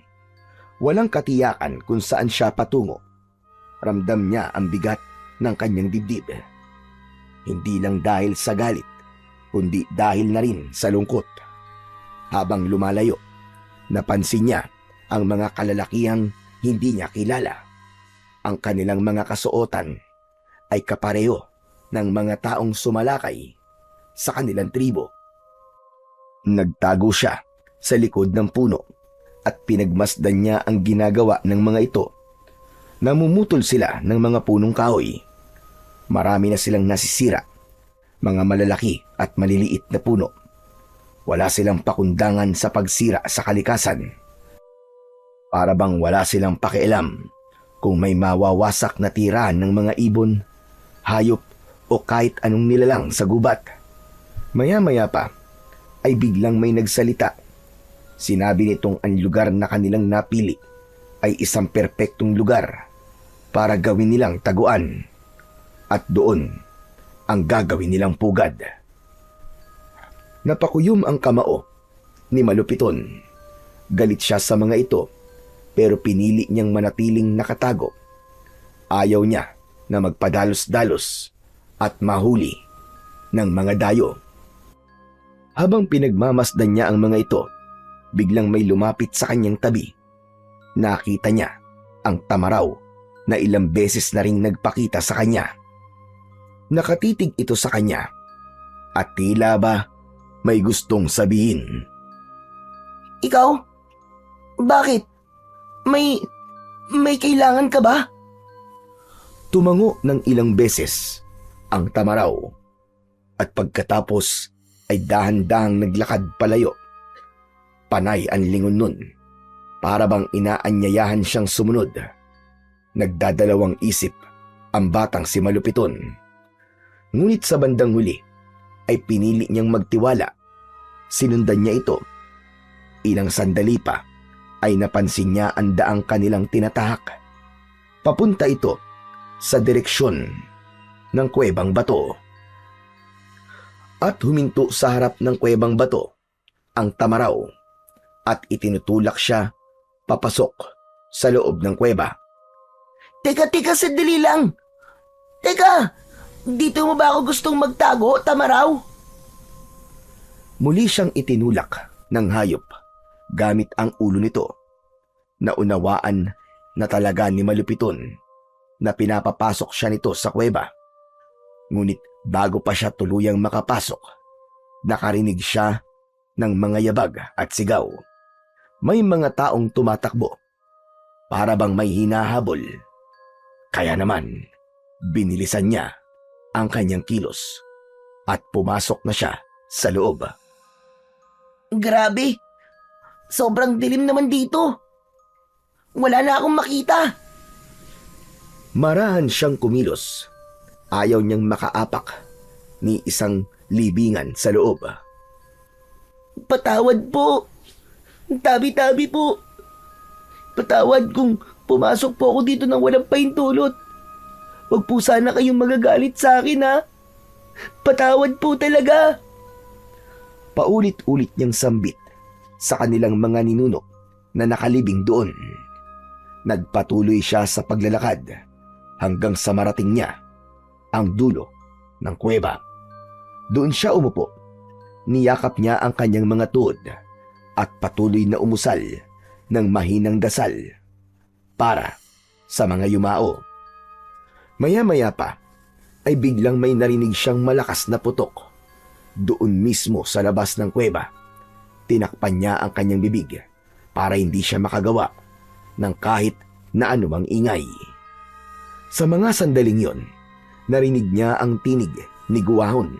Walang katiyakan kung saan siya patungo. Ramdam niya ang bigat ng kanyang dibdib. Hindi lang dahil sa galit, kundi dahil na rin sa lungkot. Habang lumalayo, napansin niya ang mga kalalakihang hindi niya kilala. Ang kanilang mga kasuotan ay kapareho ng mga taong sumalakay sa kanilang tribo. Nagtago siya sa likod ng puno at pinagmasdan niya ang ginagawa ng mga ito. Namumutol sila ng mga punong kahoy. Marami na silang nasisira, mga malalaki at maliliit na puno. Wala silang pakundangan sa pagsira sa kalikasan. Para bang wala silang pakialam kung may mawawasak na tirahan ng mga ibon, hayop o kahit anong nilalang sa gubat. Maya-maya pa ay biglang may nagsalita. Sinabi nitong ang lugar na kanilang napili ay isang perpektong lugar para gawin nilang taguan. At doon ang gagawin nilang pugad. Napakuyom ang kamao ni Malupiton. Galit siya sa mga ito pero pinili niyang manatiling nakatago. Ayaw niya na magpadalos-dalos at mahuli ng mga dayo. Habang pinagmamasdan niya ang mga ito, biglang may lumapit sa kanyang tabi. Nakita niya ang tamaraw na ilang beses na ring nagpakita sa kanya. Nakatitig ito sa kanya at tila ba may gustong sabihin. Ikaw? Bakit? May kailangan ka ba? Tumango ng ilang beses ang Tamaraw at pagkatapos ay dahan-dahang naglakad palayo. Panay ang lingon nun, para bang inaanyayahan siyang sumunod. Nagdadalawang isip ang batang si Malupiton. Ngunit sa bandang huli ay pinili niyang magtiwala. Sinundan niya ito. Ilang sandali pa ay napansin niya ang daang kanilang tinatahak. Papunta ito sa direksyon ng Kuwebang Bato. At huminto sa harap ng Kuwebang Bato ang Tamaraw at itinutulak siya papasok sa loob ng kuweba. Teka, sandali lang. Teka, dito mo ba ako gustong magtago, Tamaraw? Muli siyang itinulak ng hayop gamit ang ulo nito. Naunawaan na talaga ni Malupiton na pinapapasok siya nito sa kuweba. Ngunit bago pa siya tuluyang makapasok, nakarinig siya ng mga yabag at sigaw. May mga taong tumatakbo, para bang may hinahabol. Kaya naman, binilisan niya ang kanyang kilos at pumasok na siya sa loob. Grabe, sobrang dilim naman dito. Wala na akong makita. Marahan siyang kumilos. Ayaw niyang makaapak ni isang libingan sa loob. Patawad po. Tabi-tabi po. Patawad kung pumasok po ako dito nang walang pahintulot. Huwag po sana kayong magagalit sa akin, ha? Patawad po talaga. Paulit-ulit niyang sambit sa kanilang mga ninuno na nakalibing doon. Nagpatuloy siya sa paglalakad hanggang sa marating niya ang dulo ng kuweba. Doon siya umupo. Niyakap niya ang kanyang mga tuhod at patuloy na umusal ng mahinang dasal para sa mga yumao. Maya-maya pa ay biglang may narinig siyang malakas na putok. Doon mismo sa labas ng kuweba, tinakpan niya ang kanyang bibig para hindi siya makagawa ng kahit na anumang ingay. Sa mga sandaling yon, narinig niya ang tinig ni Guwahon,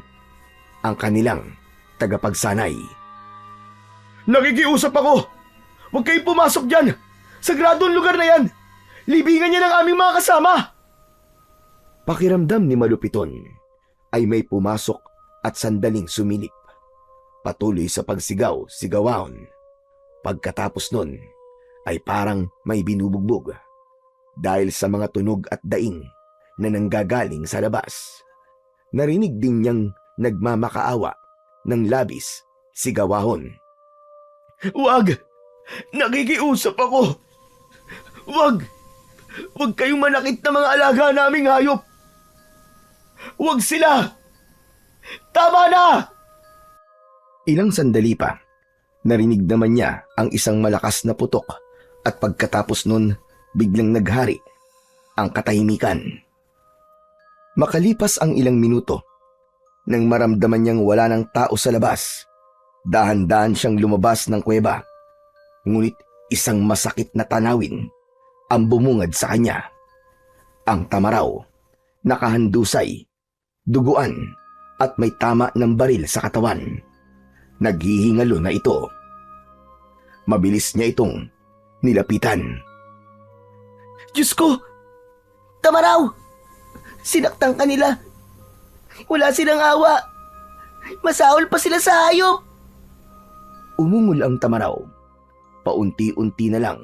ang kanilang tagapagsanay. Nakikiusap ako! Huwag kayong pumasok dyan! Sagradong lugar na yan! Libingan niya ng aming mga kasama! Pakiramdam ni Malupiton ay may pumasok at sandaling sumilip. Patuloy sa pagsigaw-sigawahon. Pagkatapos nun ay parang may binubugbog dahil sa mga tunog at daing na nanggagaling sa labas. Narinig din niyang nagmamakaawa ng labis si Gawahon. Huwag! Nakikiusap ako! Huwag! Huwag kayong manakit na mga alaga naming hayop! Huwag sila! Tama na! Ilang sandali pa, narinig naman niya ang isang malakas na putok at pagkatapos nun, biglang naghari ang katahimikan. Makalipas ang ilang minuto, nang maramdaman niyang wala ng tao sa labas, dahan-dahan siyang lumabas ng kuweba. Ngunit isang masakit na tanawin ang bumungad sa kanya. Ang Tamaraw, nakahandusay, duguan at may tama ng baril sa katawan. Naghihingalo na ito. Mabilis niya itong nilapitan. Diyos ko! Tamaraw! Sinaktan ka nila. Wala silang awa. Masahol pa sila sa hayop. Umungol ang Tamaraw. Paunti-unti na lang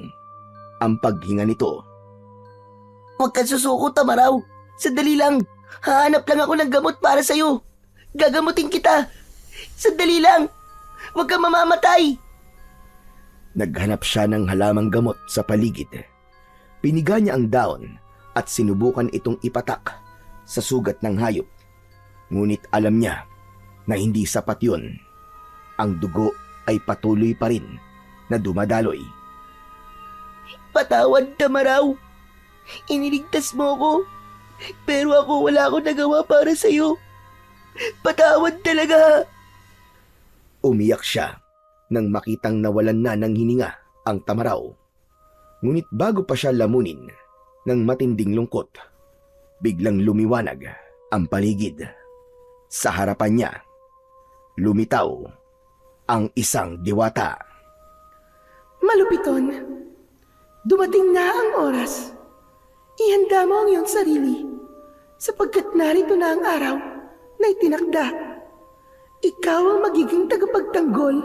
ang paghinga nito. Huwag kang susuko, Tamaraw. Sandali lang. Hahanap lang ako ng gamot para sa'yo. Gagamutin kita. Sandali lang. Huwag kang mamamatay. Naghanap siya ng halamang gamot sa paligid. Piniga niya ang daon at sinubukan itong ipatak sa sugat ng hayop. Ngunit alam niya na hindi sapat yun. Ang dugo ay patuloy pa rin na dumadaloy. Patawad, Tamaraw. Iniligtas mo ko. Pero ako wala akong nagawa para sa'yo. Patawad talaga. Umiyak siya nang makitang nawalan na ng hininga ang Tamaraw. Ngunit bago pa siya lamunin ng matinding lungkot, biglang lumiwanag ang paligid. Sa harapan niya, lumitaw ang isang diwata. Malupiton, dumating na ang oras. Ihanda mo ang iyong sarili, sapagkat narito na ang araw na itinakda. Ikaw ang magiging tagapagtanggol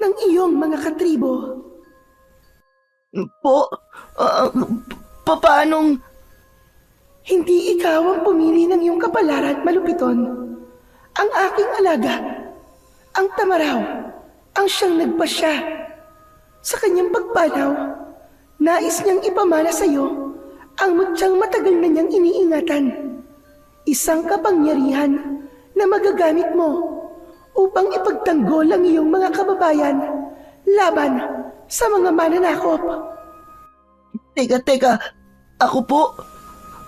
ng iyong mga katribo. Paanong... Hindi ikaw ang pumili ng iyong kapalaran, Malupiton. Ang aking alaga, ang Tamaraw, ang siyang nagpasya. Sa kanyang pagpanaw, nais niyang ipamana sa iyo ang mutyang matagal na niyang iniingatan. Isang kapangyarihan na magagamit mo upang ipagtanggol ang iyong mga kababayan laban sa mga mananakop. Teka, ako po?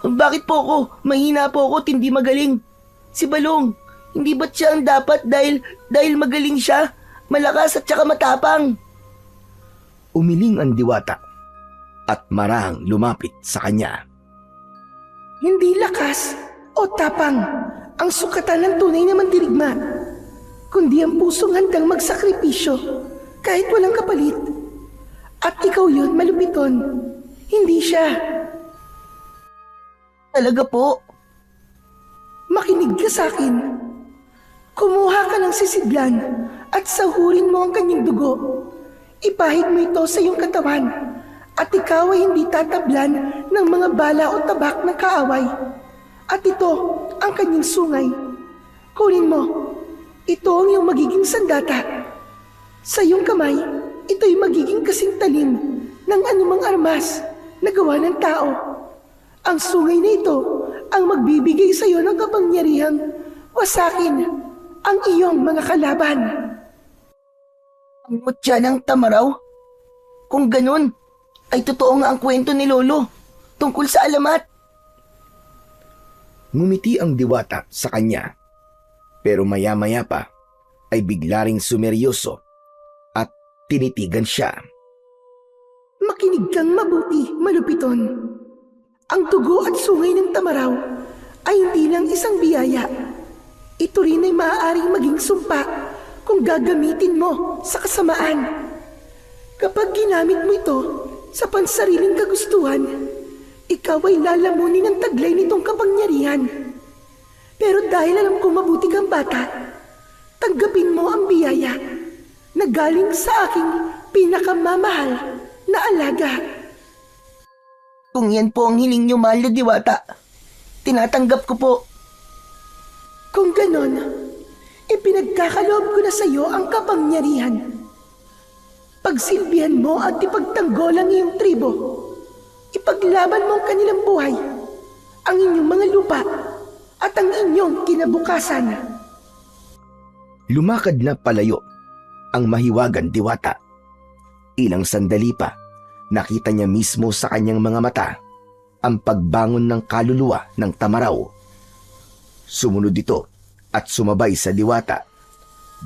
Bakit po ako? Mahina po ako, hindi magaling. Si Balong, hindi ba't siya ang dapat dahil magaling siya, malakas at saka matapang? Umiling ang diwata at marahang lumapit sa kanya. Hindi lakas o tapang ang sukatan ng tunay na mandirigma, kundi ang pusong handang magsakripisyo kahit walang kapalit. At ikaw yun, Malupiton, hindi siya. Talaga po? Makinig ka sa akin. Kumuha ka ng sisidlan at sahurin mo ang kanyang dugo. Ipahid mo ito sa iyong katawan at ikaw ay hindi tatablan ng mga bala o tabak ng kaaway. At ito ang kanyang sungay. Kunin mo. Ito ang iyong magiging sandata. Sa iyong kamay, ito'y magiging kasing talim ng anumang armas na gawa ng tao. Ang sungay na ito ang magbibigay sa iyo ng kapangyarihang wasakin ang iyong mga kalaban. Ang mutya ng Tamaraw? Kung ganun, ay totoo nga ang kwento ni Lolo tungkol sa alamat. Ngumiti ang diwata sa kanya, pero maya-maya pa ay bigla ring sumeryoso at tinitigan siya. Makinig kang mabuti, Malupiton. Ang dugo at sungay ng Tamaraw ay hindi lang isang biyaya. Ito rin ay maaaring maging sumpa kung gagamitin mo sa kasamaan. Kapag ginamit mo ito sa pansariling kagustuhan, ikaw ay lalamunin ng taglay nitong kapangyarihan. Pero dahil alam kong mabuti kang bata, tanggapin mo ang biyaya na galing sa aking pinakamamahal na alaga. Kung yan po ang hiling niyo, mahal na diwata, tinatanggap ko po. Kung ganon, ipinagkakaloob ko na sa iyo ang kapangyarihan. Pagsilbihan mo at ipagtanggol ang iyong tribo. Ipaglaban mo ang kanilang buhay, ang inyong mga lupa, at ang inyong kinabukasan. Lumakad na palayo ang mahiwagan diwata. Ilang sandali pa, nakita niya mismo sa kanyang mga mata ang pagbangon ng kaluluwa ng Tamaraw. Sumunod ito at sumabay sa diwata.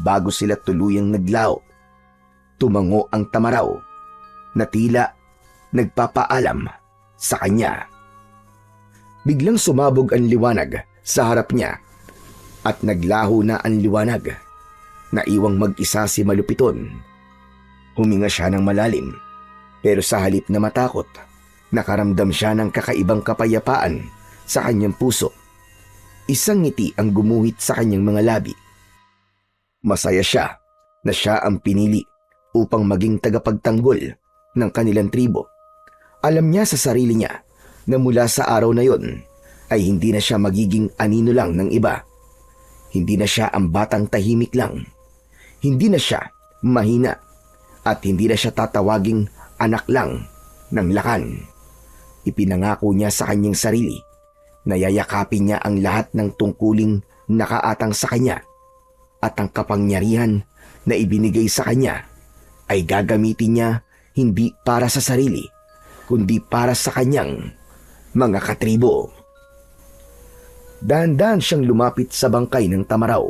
Bago sila tuluyang naglao, tumango ang Tamaraw na tila nagpapaalam sa kanya. Biglang sumabog ang liwanag sa harap niya at naglaho na ang liwanag. Naiwang mag-isa si Malupiton. Huminga siya ng malalim, pero sa halip na matakot, nakaramdam siya ng kakaibang kapayapaan sa kanyang puso. Isang ngiti ang gumuhit sa kanyang mga labi. Masaya siya na siya ang pinili upang maging tagapagtanggol ng kanilang tribo. Alam niya sa sarili niya na mula sa araw na yon ay hindi na siya magiging anino lang ng iba. Hindi na siya ang batang tahimik lang. Hindi na siya mahina at hindi na siya tatawaging anak lang ng lakan. Ipinangako niya sa kanyang sarili na yayakapin niya ang lahat ng tungkuling nakaatang sa kanya at ang kapangyarihan na ibinigay sa kanya ay gagamitin niya hindi para sa sarili kundi para sa kanyang mga katribo. Dahan-dahan siyang lumapit sa bangkay ng Tamaraw.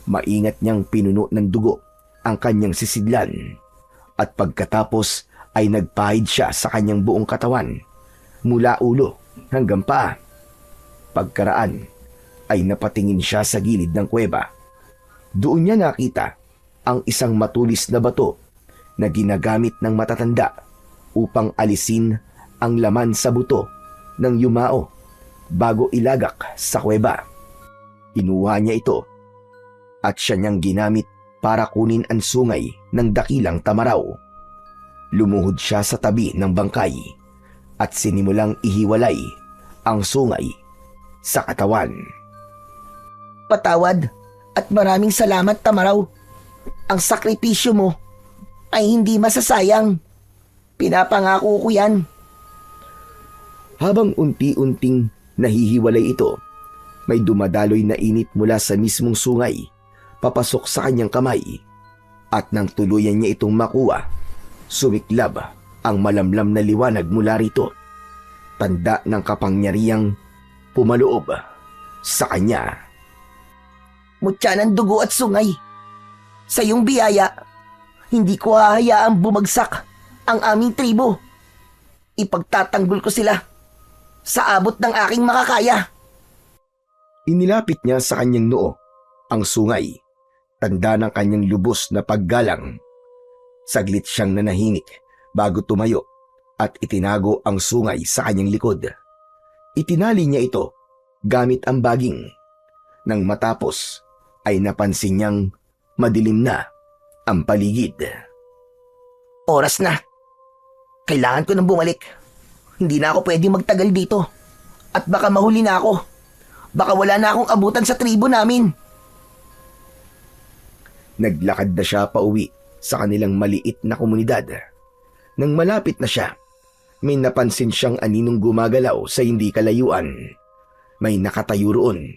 Maingat niyang pinuno ng dugo ang kanyang sisidlan at pagkatapos ay nagpahid siya sa kanyang buong katawan, mula ulo hanggang paa. Pagkaraan ay napatingin siya sa gilid ng kuweba. Doon niya nakita ang isang matulis na bato na ginagamit ng matatanda upang alisin ang laman sa buto ng yumao bago ilagak sa kuweba. Kinuha niya ito at siya niyang ginamit para kunin ang sungay ng dakilang tamaraw. Lumuhod siya sa tabi ng bangkay at sinimulang ihiwalay ang sungay sa katawan. Patawad at maraming salamat, Tamaraw. Ang sakripisyo mo ay hindi masasayang. Pinapangako ko yan. Habang unti-unting nahihiwalay ito, may dumadaloy na init mula sa mismong sungay papasok sa kanyang kamay, at nang tuluyan niya itong makuha, sumiklab ang malamlam na liwanag mula rito, tanda ng kapangyarihang pumaloob sa kanya. Mutya ng dugo at sungay. Sa iyong biyaya, hindi ko hahayaang bumagsak ang aming tribo. Ipagtatanggol ko sila sa abot ng aking makakaya. Inilapit niya sa kanyang noo ang sungay, tanda ng kanyang lubos na paggalang. Saglit siyang nanahimik bago tumayo at itinago ang sungay sa kanyang likod. Itinali niya ito gamit ang baging. Nang matapos ay napansin niyang madilim na ang paligid. Oras na. Kailangan ko nang bumalik. Hindi na ako pwedeng magtagal dito. At baka mahuli na ako. Baka wala na akong abutan sa tribo namin. Naglakad na siya pauwi sa kanilang maliit na komunidad. Nang malapit na siya, may napansin siyang aninong gumagalaw sa hindi kalayuan. May nakatayo roon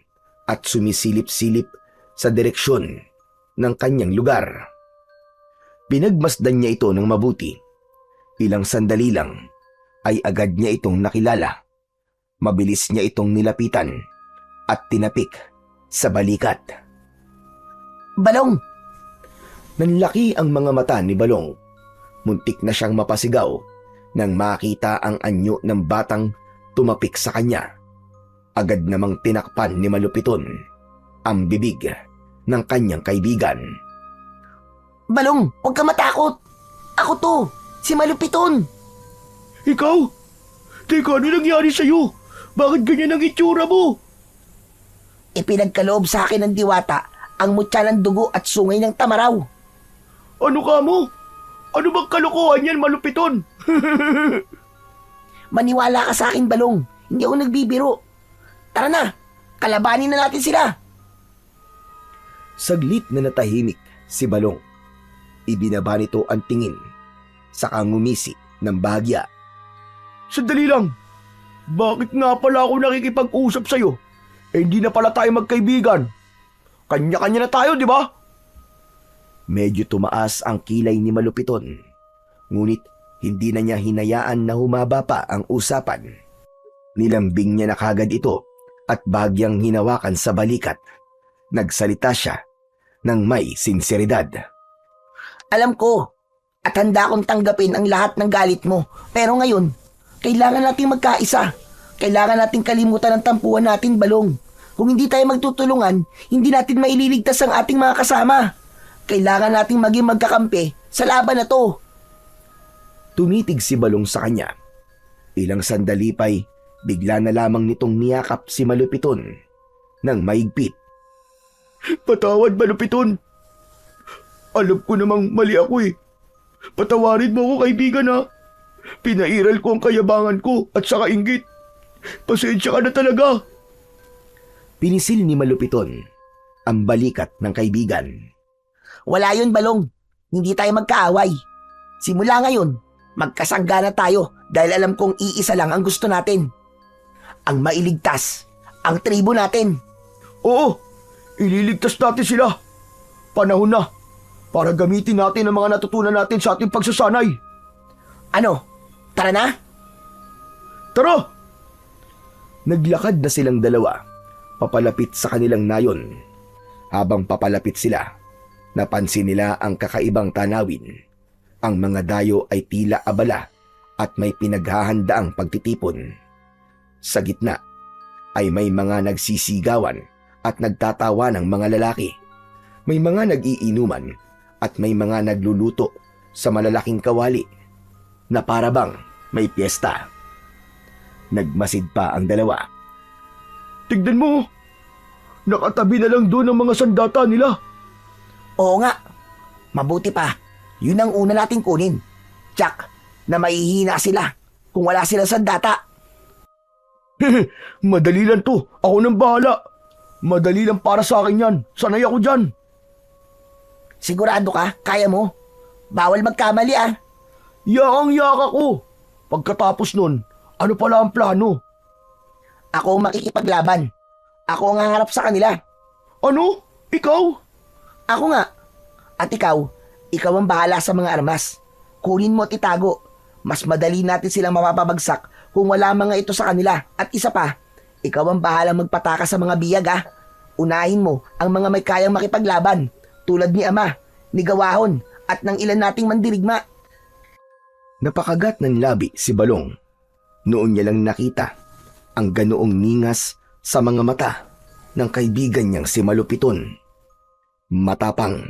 at sumisilip-silip sa direksyon ng kanyang lugar. Pinagmasdan niya ito ng mabuti. Ilang sandali lang ay agad niya itong nakilala. Mabilis niya itong nilapitan at tinapik sa balikat. Balong! Nanlaki ang mga mata ni Balong. Muntik na siyang mapasigaw nang makita ang anyo ng batang tumapik sa kanya. Agad namang tinakpan ni Malupiton ang bibig ng kanyang kaibigan. Balong, huwag ka matakot. Ako to, si Malupiton. Ikaw? Teka, ano nangyari sa'yo? Bakit ganyan ang itsura mo? Ipinagkaloob sa akin ng diwata ang mutya ng dugo at sungay ng tamaraw. Ano ka mo? Ano bang kalokohan yan, Malupiton? Maniwala ka sa akin, Balong. Hindi ako nagbibiro. Tara na, kalabanin na natin sila. Saglit na natahimik si Balong. Ibinaba nito ang tingin, saka ngumisi ng bahagya. Sandali lang. Bakit nga pala ako nakikipag-usap sa'yo? Hindi na pala tayo magkaibigan. Kanya-kanya na tayo, di ba? Medyo tumaas ang kilay ni Malupiton, ngunit hindi na niya hinayaan na humaba pa ang usapan. Nilambing niya na kagad ito at bahagyang hinawakan sa balikat. Nagsalita siya ng may sinseridad. Alam ko, at handa akong tanggapin ang lahat ng galit mo. Pero ngayon, kailangan nating magkaisa. Kailangan nating kalimutan ang tampuhan natin, Balong. Kung hindi tayo magtutulungan, hindi natin maililigtas ang ating mga kasama. Kailangan nating maging magkakampi sa laban na to. Tumitig si Balong sa kanya. Ilang sandali pa'y bigla na lamang nitong niyakap si Malupiton ng maigpit. Patawad, Malupiton. Alam ko namang mali ako eh. Patawarin mo ako, kaibigan ha. Pinairal ko ang kayabangan ko at saka inggit. Pasensya ka na talaga. Pinisil ni Malupiton ang balikat ng kaibigan. Wala yun, Balong. Hindi tayo magkaaway. Simula ngayon, magkasangga na tayo dahil alam kong iisa lang ang gusto natin. Ang mailigtas, ang tribo natin. Oo, ililigtas natin sila. Panahon na para gamitin natin ang mga natutunan natin sa ating pagsasanay. Ano? Tara na? Tara! Naglakad na silang dalawa, papalapit sa kanilang nayon. Habang papalapit sila, napansin nila ang kakaibang tanawin. Ang mga dayo ay tila abala at may pinaghahandaang pagtitipon. Sa gitna ay may mga nagsisigawan at nagtatawa ng mga lalaki. May mga nag-iinuman at may mga nagluluto sa malalaking kawali na parabang may piyesta. Nagmasid pa ang dalawa. Tignan mo! Nakatabi na lang doon ang mga sandata nila. Oo nga. Mabuti pa. Yun ang una nating kunin. Tsak, na mahihina sila kung wala silang sandata. Madali lang to. Ako nang bahala. Madali lang para sa akin yan. Sanay ako dyan. Sigurado ka? Kaya mo? Bawal magkamali ah. Yakang-yaka ko. Pagkatapos nun, ano pala ang plano? Ako ang makikipaglaban. Ako ang haharap sa kanila. Ano? Ikaw? Ako nga. At ikaw ang bahala sa mga armas. Kunin mo at itago. Mas madali natin silang mapapabagsak kung wala mga ito sa kanila. At isa pa, ikaw ang bahalang magpataka sa mga biyag ah. Unahin mo ang mga may kayang makipaglaban tulad ni Ama, ni Gawahon at ng ilan nating mandirigma. Napakagat ng labi si Balong. Noon niya lang nakita ang ganoong ningas sa mga mata ng kaibigan niyang si Malupiton. Matapang,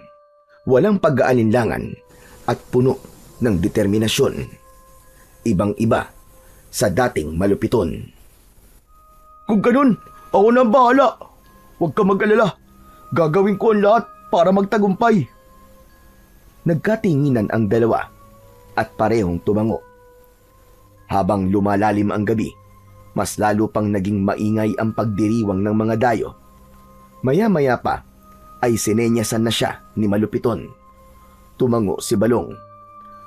walang pag-aalinlangan at puno ng determinasyon. Ibang-iba sa dating Malupiton. Kung ganun, ako na ang bahala. Huwag ka mag-alala. Gagawin ko ang lahat para magtagumpay. Nagkatinginan ang dalawa at parehong tumango. Habang lumalalim ang gabi, mas lalo pang naging maingay ang pagdiriwang ng mga dayo. Maya-maya pa ay sinenyasan na siya ni Malupiton. Tumango si Balong.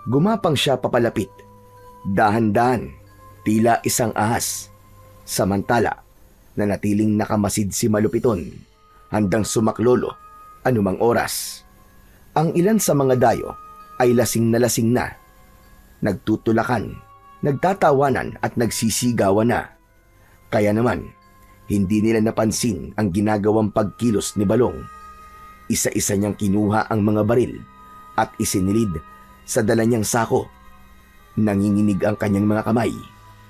Gumapang siya papalapit. Dahan-dahan, tila isang ahas. Samantala, nanatiling nakamasid si Malupiton, handang sumaklolo anumang oras. Ang ilan sa mga dayo ay lasing na. Nagtutulakan, nagtatawanan at nagsisigawan na. Kaya naman, hindi nila napansin ang ginagawang pagkilos ni Balong. Isa-isa niyang kinuha ang mga baril at isinilid sa dala niyang sako. Nanginginig ang kanyang mga kamay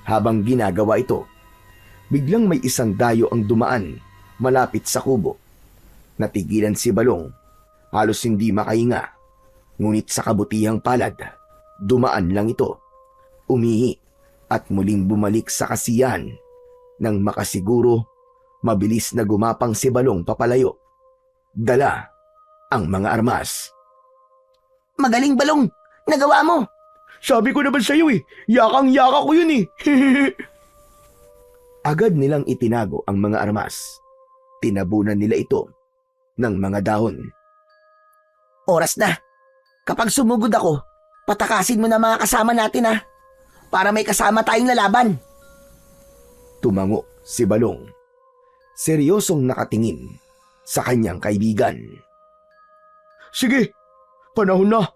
habang ginagawa ito. Biglang may isang dayo ang dumaan malapit sa kubo. Natigilan si Balong, halos hindi makahinga. Ngunit sa kabutihang palad, dumaan lang ito. Umihi at muling bumalik sa kasiyahan. Nang makasiguro, mabilis na gumapang si Balong papalayo. Dala ang mga armas. Magaling, Balong! Nagawa mo! Sabi ko naman sa'yo yakang-yaka ko yun Agad nilang itinago ang mga armas. Tinabunan nila ito ng mga dahon. Oras na. Kapag sumugod ako, patakasin mo na mga kasama natin ah. Para may kasama tayong lalaban. Tumango si Balong. Seryosong nakatingin sa kanyang kaibigan. Sige, panahon na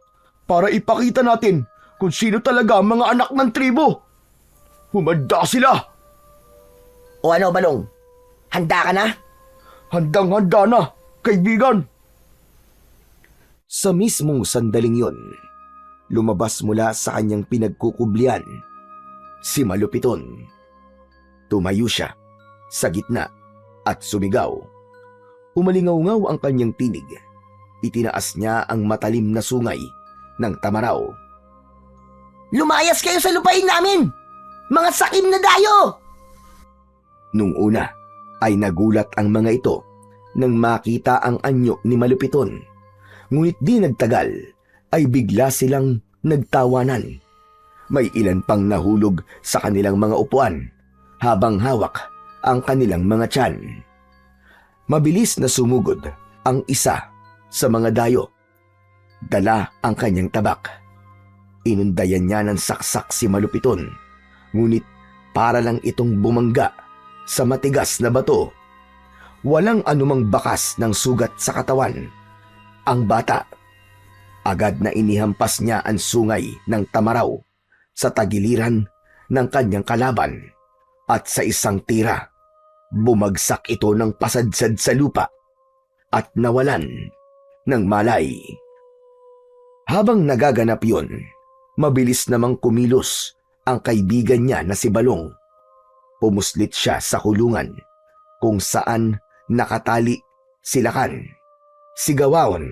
para ipakita natin kung sino talaga ang mga anak ng tribo. Humanda sila! O ano, Balong? Handa ka na? Handang-handa na, kaibigan! Sa mismong sandaling yon, lumabas mula sa kanyang pinagkukublian si Malupiton. Tumayo siya sa gitna at sumigaw. Umalingaw-ngaw ang kanyang tinig. Itinaas niya ang matalim na sungay ng Tamaraw. Lumayas kayo sa lupain namin! Mga sakim na dayo! Nung una ay nagulat ang mga ito nang makita ang anyo ni Malupiton. Ngunit di nagtagal ay bigla silang nagtawanan. May ilan pang nahulog sa kanilang mga upuan habang hawak ang kanilang mga tiyan. Mabilis na sumugod ang isa sa mga dayo. Dala ang kanyang tabak. Inundayan niya ng saksak si Malupiton. Ngunit para lang itong bumangga sa matigas na bato. Walang anumang bakas ng sugat sa katawan. Ang bata, agad na inihampas niya ang sungay ng Tamaraw sa tagiliran ng kanyang kalaban at sa isang tira, bumagsak ito ng pasadsad sa lupa at nawalan ng malay. Habang nagaganap yun, mabilis namang kumilos ang kaibigan niya na si Balong. Pumuslit siya sa kulungan kung saan nakatali si Lakan, si Gawawon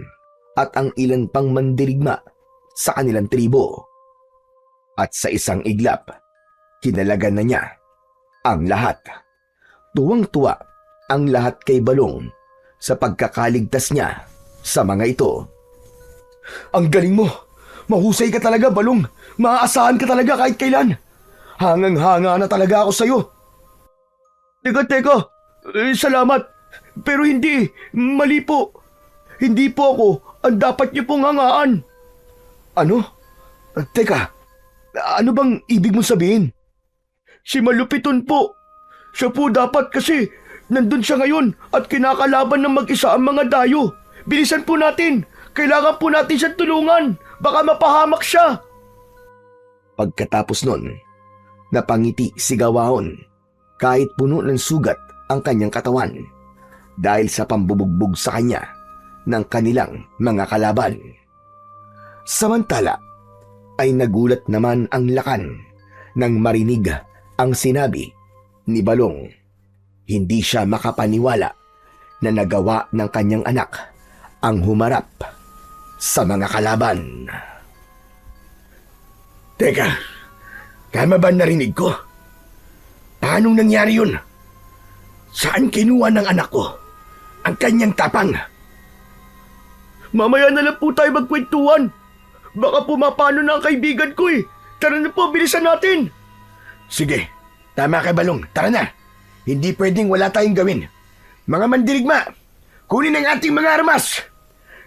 at ang ilan pang mandirigma sa kanilang tribo. At sa isang iglap, kinalagan na niya ang lahat. Tuwang-tuwa ang lahat kay Balong sa pagkakaligtas niya sa mga ito. Ang galing mo! Mahusay ka talaga, Balong! Maaasahan ka talaga kahit kailan! Hangang-hanga na talaga ako sa'yo! Teka! Salamat! Pero hindi! Mali po! Hindi po ako ang dapat niyo pong hangaan! Ano? Teka! Ano bang ibig mong sabihin? Si Malupiton po! Siya po dapat kasi nandun siya ngayon at kinakalaban ng mag-isa ang mga dayo! Bilisan po natin! Kailangan po natin siyang tulungan! Baka mapahamak siya! Pagkatapos nun, napangiti si Gawahon kahit puno ng sugat ang kanyang katawan dahil sa pambubugbog sa kanya ng kanilang mga kalaban. Samantala, ay nagulat naman ang Lakan nang marinig ang sinabi ni Balong. Hindi siya makapaniwala na nagawa ng kanyang anak ang humarap sa mga kalaban. Teka, tama ba narinig ko? Paanong nangyari yun? Saan kinuha ng anak ko ang kanyang tapang? Mamaya na lang po tayo magkwentuhan. Baka pumapano na ang kaibigan ko eh. Tara na po, bilisan natin. Sige, tama ka Balong, tara na. Hindi pwedeng wala tayong gawin. Mga mandirigma, kunin ang ating mga armas.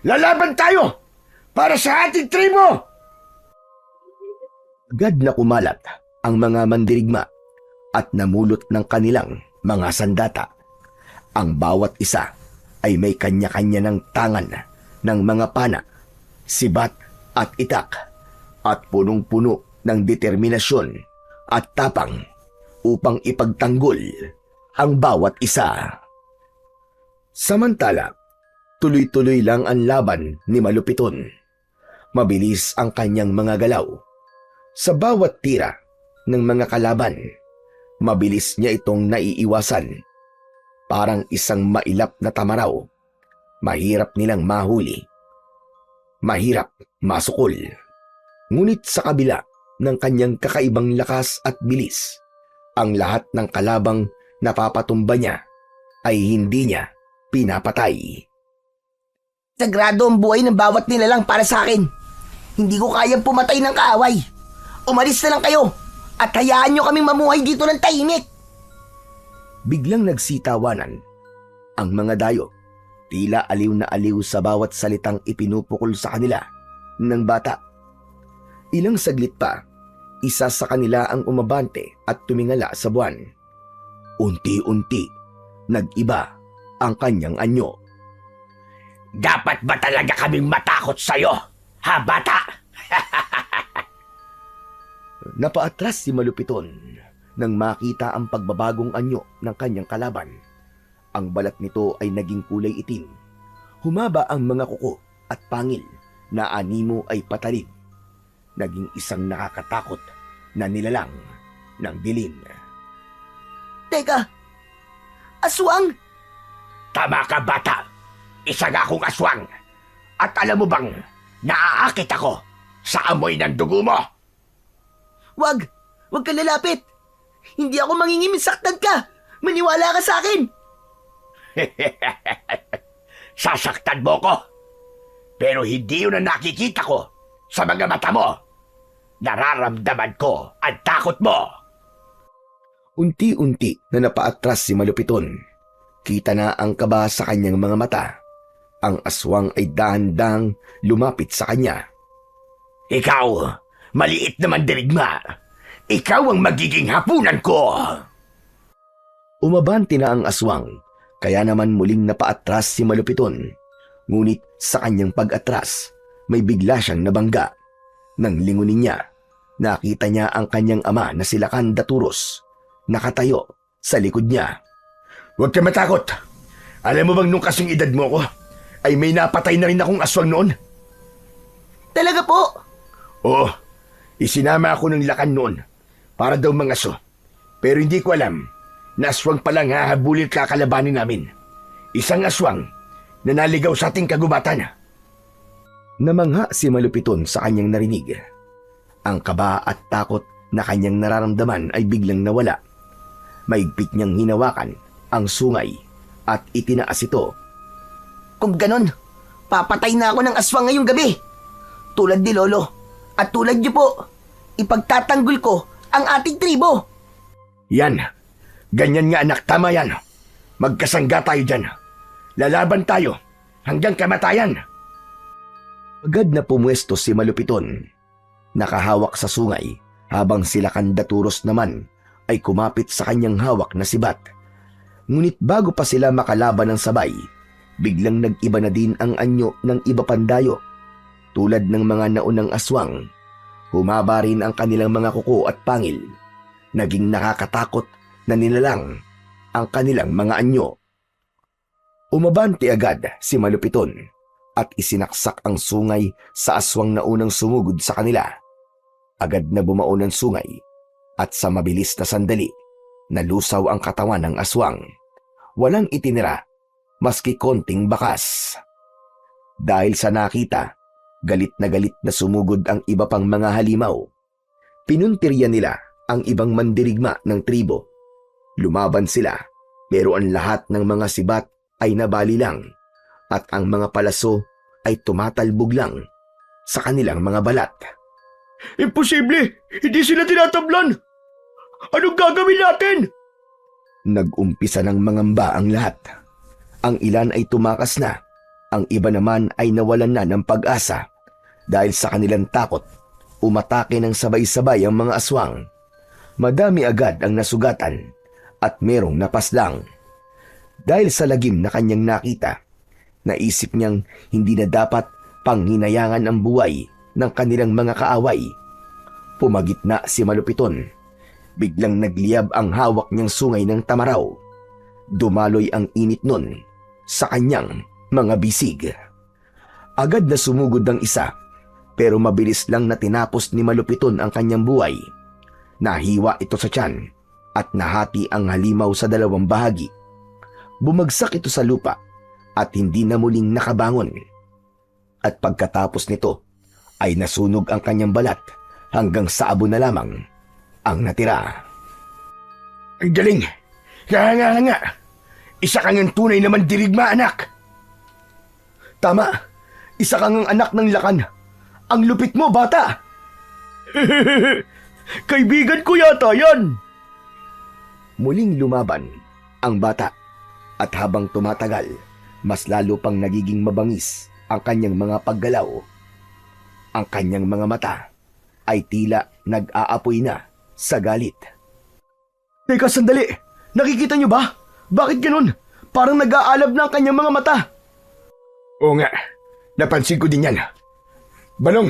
Lalaban tayo para sa ating tribo! Agad na kumalat ang mga mandirigma at namulot ng kanilang mga sandata. Ang bawat isa ay may kanya-kanya ng tangan ng mga pana, sibat at itak at punong-puno ng determinasyon at tapang upang ipagtanggol ang bawat isa. Samantala, tuloy-tuloy lang ang laban ni Malupiton. Mabilis ang kanyang mga galaw. Sa bawat tira ng mga kalaban, mabilis niya itong naiiwasan. Parang isang mailap na tamaraw. Mahirap nilang mahuli. Mahirap masukol. Ngunit sa kabila ng kanyang kakaibang lakas at bilis, ang lahat ng kalabang napapatumba niya ay hindi niya pinapatay. Sagrado ang buhay ng bawat nilalang para sa akin. Hindi ko kayang pumatay ng kaaway. Umalis na lang kayo at hayaan nyo kaming mamuhay dito ng tahimik. Biglang nagsitawanan ang mga dayo. Tila aliw na aliw sa bawat salitang ipinupukol sa kanila ng bata. Ilang saglit pa, isa sa kanila ang umabante at tumingala sa buwan. Unti-unti, nag-iba ang kanyang anyo. Dapat ba talaga kaming matakot sa'yo, ha bata? Napaatras si Malupiton nang makita ang pagbabagong anyo ng kanyang kalaban. Ang balat nito ay naging kulay itim. Humaba ang mga kuko at pangil na animo ay patalid. Naging isang nakakatakot na nilalang ng dilim. Teka, aswang! Tama ka bata, isa nga akong aswang. At alam mo bang naaakit ako sa amoy ng dugo mo? Wag ka lalapit. Hindi ako mangingimik, saktan ka. Maniwala ka sa akin. Sasaktan mo ko. Pero hindi yun ang nakikita ko sa mga mata mo. Nararamdaman ko ang takot mo. Unti-unti na napaatras si Malupiton. Kita na ang kaba sa kanyang mga mata. Ang aswang ay dahan-dahang lumapit sa kanya. Ikaw, maliit na mandirigma. Ikaw ang magiging hapunan ko. Umabante na ang aswang, kaya naman muling napaatras si Malupiton. Ngunit sa kanyang pag-atras, may bigla siyang nabangga. Nang lingunin niya, nakita niya ang kanyang ama na si Lakan Daturos, nakatayo sa likod niya. Huwag ka matakot. Alam mo bang nung kasing edad mo ko, ay may napatay na rin akong aswang noon? Talaga po? Oo, isinama ako ng lakan noon para daw mangaso. Pero hindi ko alam na aswang palang hahabulin at kakalabanin namin. Isang aswang na naligaw sa ating kagubatan. Namangha si Malupiton sa kanyang narinig. Ang kaba at takot na kanyang nararamdaman ay biglang nawala. Maigpit niyang hinawakan ang sungay at itinaas ito. Kung ganon, papatay na ako ng aswang ngayong gabi. Tulad ni Lolo at tulad niyo po, ipagtatanggol ko ang ating tribo. Yan, ganyan nga anak, tama yan. Magkasangga tayo dyan. Lalaban tayo hanggang kamatayan. Agad na pumwesto si Malupiton. Nakahawak sa sungay habang sila Kandaturos naman ay kumapit sa kanyang hawak na sibat. Ngunit bago pa sila makalaban ng sabay, biglang nag-iba na din ang anyo ng iba pandayo. Tulad ng mga naunang aswang, humaba rin ang kanilang mga kuko at pangil. Naging nakakatakot na nilalang ang kanilang mga anyo. Umabante agad si Malupiton at isinaksak ang sungay sa aswang na unang sumugod sa kanila. Agad na bumaon ang sungay at sa mabilis na sandali, nalusaw ang katawan ng aswang. Walang itinira, maski konting bakas. Dahil sa nakita, galit na sumugod ang iba pang mga halimaw. Pinuntirya nila ang ibang mandirigma ng tribo. Lumaban sila, pero ang lahat ng mga sibat ay nabali lang at ang mga palaso ay tumatalbog lang sa kanilang mga balat. Imposible! Hindi sila tinatablan! Anong gagawin natin? Nag-umpisa ng mangamba ang lahat. Ang ilan ay tumakas na, ang iba naman ay nawalan na ng pag-asa dahil sa kanilang takot. Umatake ng sabay-sabay ang mga aswang. Madami agad ang nasugatan at merong napaslang. Dahil sa lagim na kanyang nakita, naisip niyang hindi na dapat panghinayangan ang buhay ng kanilang mga kaaway. Pumagitna si Malupiton. Biglang nagliyab ang hawak niyang sungay ng tamaraw. Dumaloy ang init nun sa kanyang mga bisig. Agad na sumugod ang isa, pero mabilis lang na tinapos ni Malupiton ang kanyang buhay. Nahiwa ito sa tiyan at nahati ang halimaw sa dalawang bahagi. Bumagsak ito sa lupa at hindi na muling nakabangon. At pagkatapos nito ay nasunog ang kanyang balat hanggang sa abo na lamang ang natira. Ang galing! Kaya nga! Isa kang ang tunay na mandirigma, anak! Tama! Isa kang ang anak ng lakan. Ang lupit mo, bata! Kaibigan ko yata yan! Muling lumaban ang bata at habang tumatagal, mas lalo pang nagiging mabangis ang kanyang mga paggalaw. Ang kanyang mga mata ay tila nag-aapoy na sa galit. Teka, sandali! Nakikita niyo ba? Bakit ganun? Parang nag-aalab na ang kanyang mga mata. Oo nga, napansin ko din yan. Balong,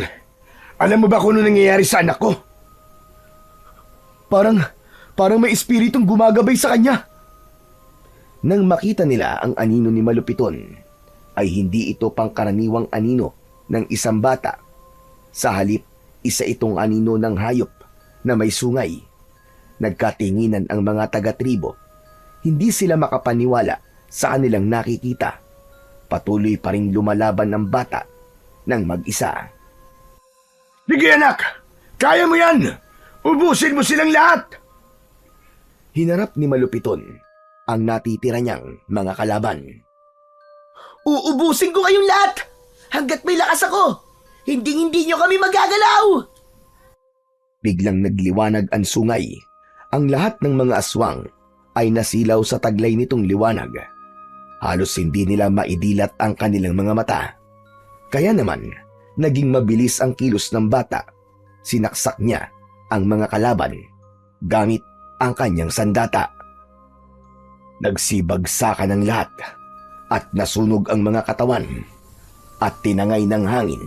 alam mo ba kung ano nangyayari sa anak ko? Parang may espiritong gumagabay sa kanya. Nang makita nila ang anino ni Malupiton, ay hindi ito pangkaraniwang anino ng isang bata. Sa halip, isa itong anino ng hayop na may sungay. Nagkatinginan ang mga taga-tribo. Hindi sila makapaniwala sa kanilang nakikita. Patuloy pa ring lumalaban ang bata ng mag-isa. Sige anak! Kaya mo yan! Ubusin mo silang lahat! Hinarap ni Malupiton ang natitira niyang mga kalaban. Uubusin ko kayong lahat! Hanggat may lakas ako! Hindi nyo kami magagalaw! Biglang nagliwanag ang sungay. Ang lahat ng mga aswang ay nasilaw sa taglay nitong liwanag. Halos hindi nila maidilat ang kanilang mga mata. Kaya naman, naging mabilis ang kilos ng bata. Sinaksak niya ang mga kalaban gamit ang kanyang sandata. Nagsibagsakan ang lahat at nasunog ang mga katawan at tinangay ng hangin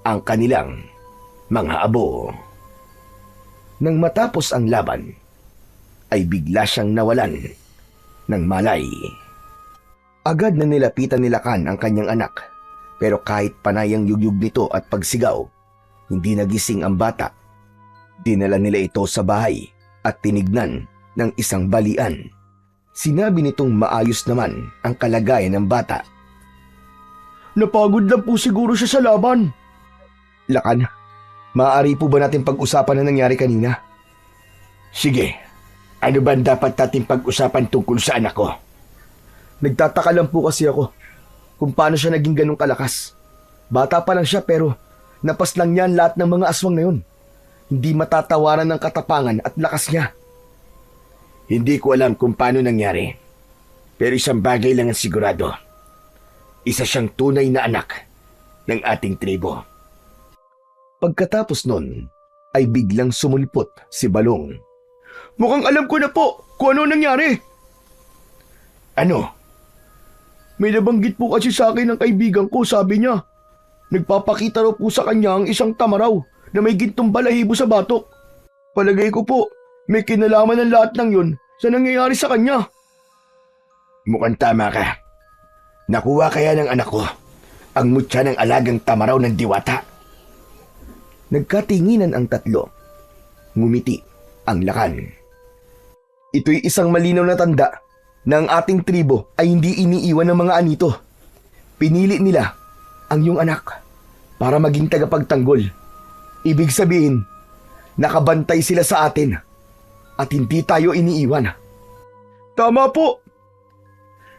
ang kanilang mga abo. Nang matapos ang laban, ay bigla siyang nawalan ng malay. Agad na nilapitan ni Lakan ang kanyang anak, Pero kahit panay ang yugyug nito at pagsigaw, hindi nagising ang bata. Dinala nila ito sa bahay at tinignan ng isang balian. Sinabi nitong maayos naman ang kalagayan ng bata. Napagod lang po siguro siya sa laban. Lakan, maaari po ba natin pag-usapan na nangyari kanina? Sige, ano ba ang dapat natin pag-usapan tungkol sa anak ko? Nagtataka lang po kasi ako kung paano siya naging ganong kalakas. Bata pa lang siya pero napas lang niya ang lahat ng mga aswang na yun. Hindi matatawaran ng katapangan at lakas niya. Hindi ko alam kung paano nangyari. Pero isang bagay lang ang sigurado. Isa siyang tunay na anak ng ating tribo. Pagkatapos nun, ay biglang sumulpot si Balong. Mukhang alam ko na po kung ano nangyari. Ano? May nabanggit po kasi sa akin ng kaibigan ko, sabi niya. Nagpapakita raw po sa kanya ang isang tamaraw na may gintong balahibo sa batok. Palagay ko po, may kinalaman ng lahat ng yun sa nangyayari sa kanya. Mukhang tama ka. Nakuha kaya ng anak ko ang mutya ng alagang tamaraw ng diwata. Nagkatinginan ang tatlo. Ngumiti ang Lakan. Ito'y isang malinaw na tanda na ang ating tribo ay hindi iniiwan ng mga anito. Pinili nila ang iyong anak para maging tagapagtanggol. Ibig sabihin, nakabantay sila sa atin at hindi tayo iniiwan. Tama po.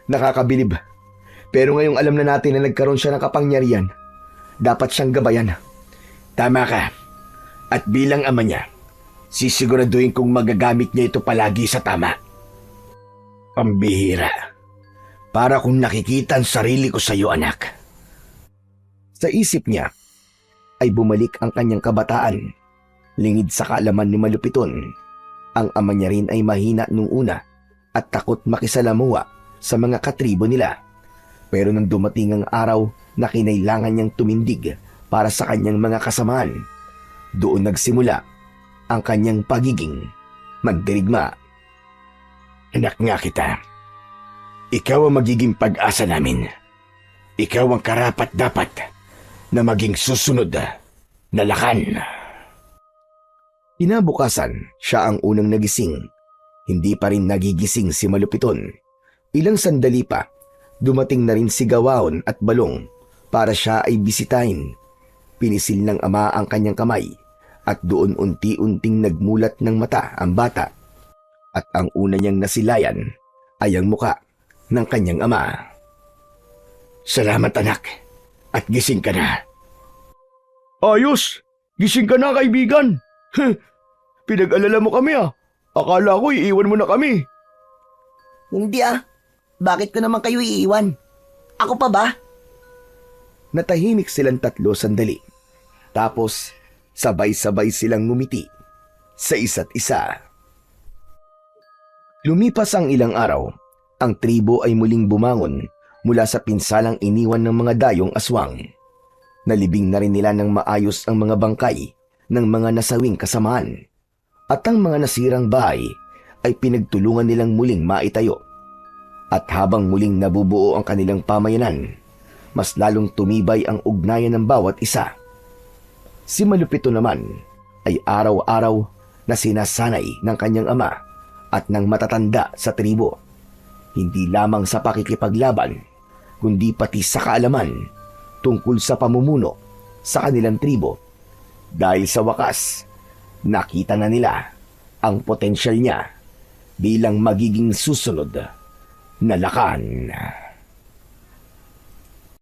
Nakakabilib. Pero ngayong alam na natin na nagkaroon siya ng kapangyarihan, dapat siyang gabayan. Tama ka. At bilang ama niya, sisiguraduhin kong magagamit niya ito palagi sa tama. Pambihira. Para kung nakikita ang sarili ko sa iyo, anak. Sa isip niya, ay bumalik ang kanyang kabataan. Lingid sa kaalaman ni Malupiton, ang ama niya rin ay mahina nung una at takot makisalamuha sa mga katribo nila. Pero nang dumating ang araw na kinailangan niyang tumindig para sa kanyang mga kasamaan, doon nagsimula ang kanyang pagiging mandirigma. Anak nga kita. Ikaw ang magiging pag-asa namin. Ikaw ang karapat-dapat na maging susunod na Lakan. Kinabukasan, siya ang unang nagising. Hindi pa rin nagigising si Malupiton. Ilang sandali pa, dumating na rin si Gawaon at Balong para siya ay bisitahin. Pinisil ng ama ang kanyang kamay at doon unti-unting nagmulat ng mata ang bata. At ang una niyang nasilayan ay ang muka ng kanyang ama. Salamat, anak. At gising ka na. Ayos! Gising ka na, kaibigan! Pinag-alala mo kami ah. Akala ko iiwan mo na kami. Hindi Bakit ko naman kayo iiwan? Ako pa ba? Natahimik silang tatlo sandali. Tapos sabay-sabay silang ngumiti sa isa't isa. Lumipas ang ilang araw, ang tribo ay muling bumangon mula sa pinsalang iniwan ng mga dayong aswang. Nalibing na rin nila ng maayos ang mga bangkay ng mga nasawing kasamaan. At ang mga nasirang bahay ay pinagtulungan nilang muling maitayo. At habang muling nabubuo ang kanilang pamayanan, mas lalong tumibay ang ugnayan ng bawat isa. Si Malupito naman ay araw-araw na sinasanay ng kanyang ama at ng matatanda sa tribo. Hindi lamang sa pakikipaglaban, kundi pati sa kaalaman tungkol sa pamumuno sa kanilang tribo. Dahil sa wakas, nakita na nila ang potensyal niya bilang magiging susunod na Lakan.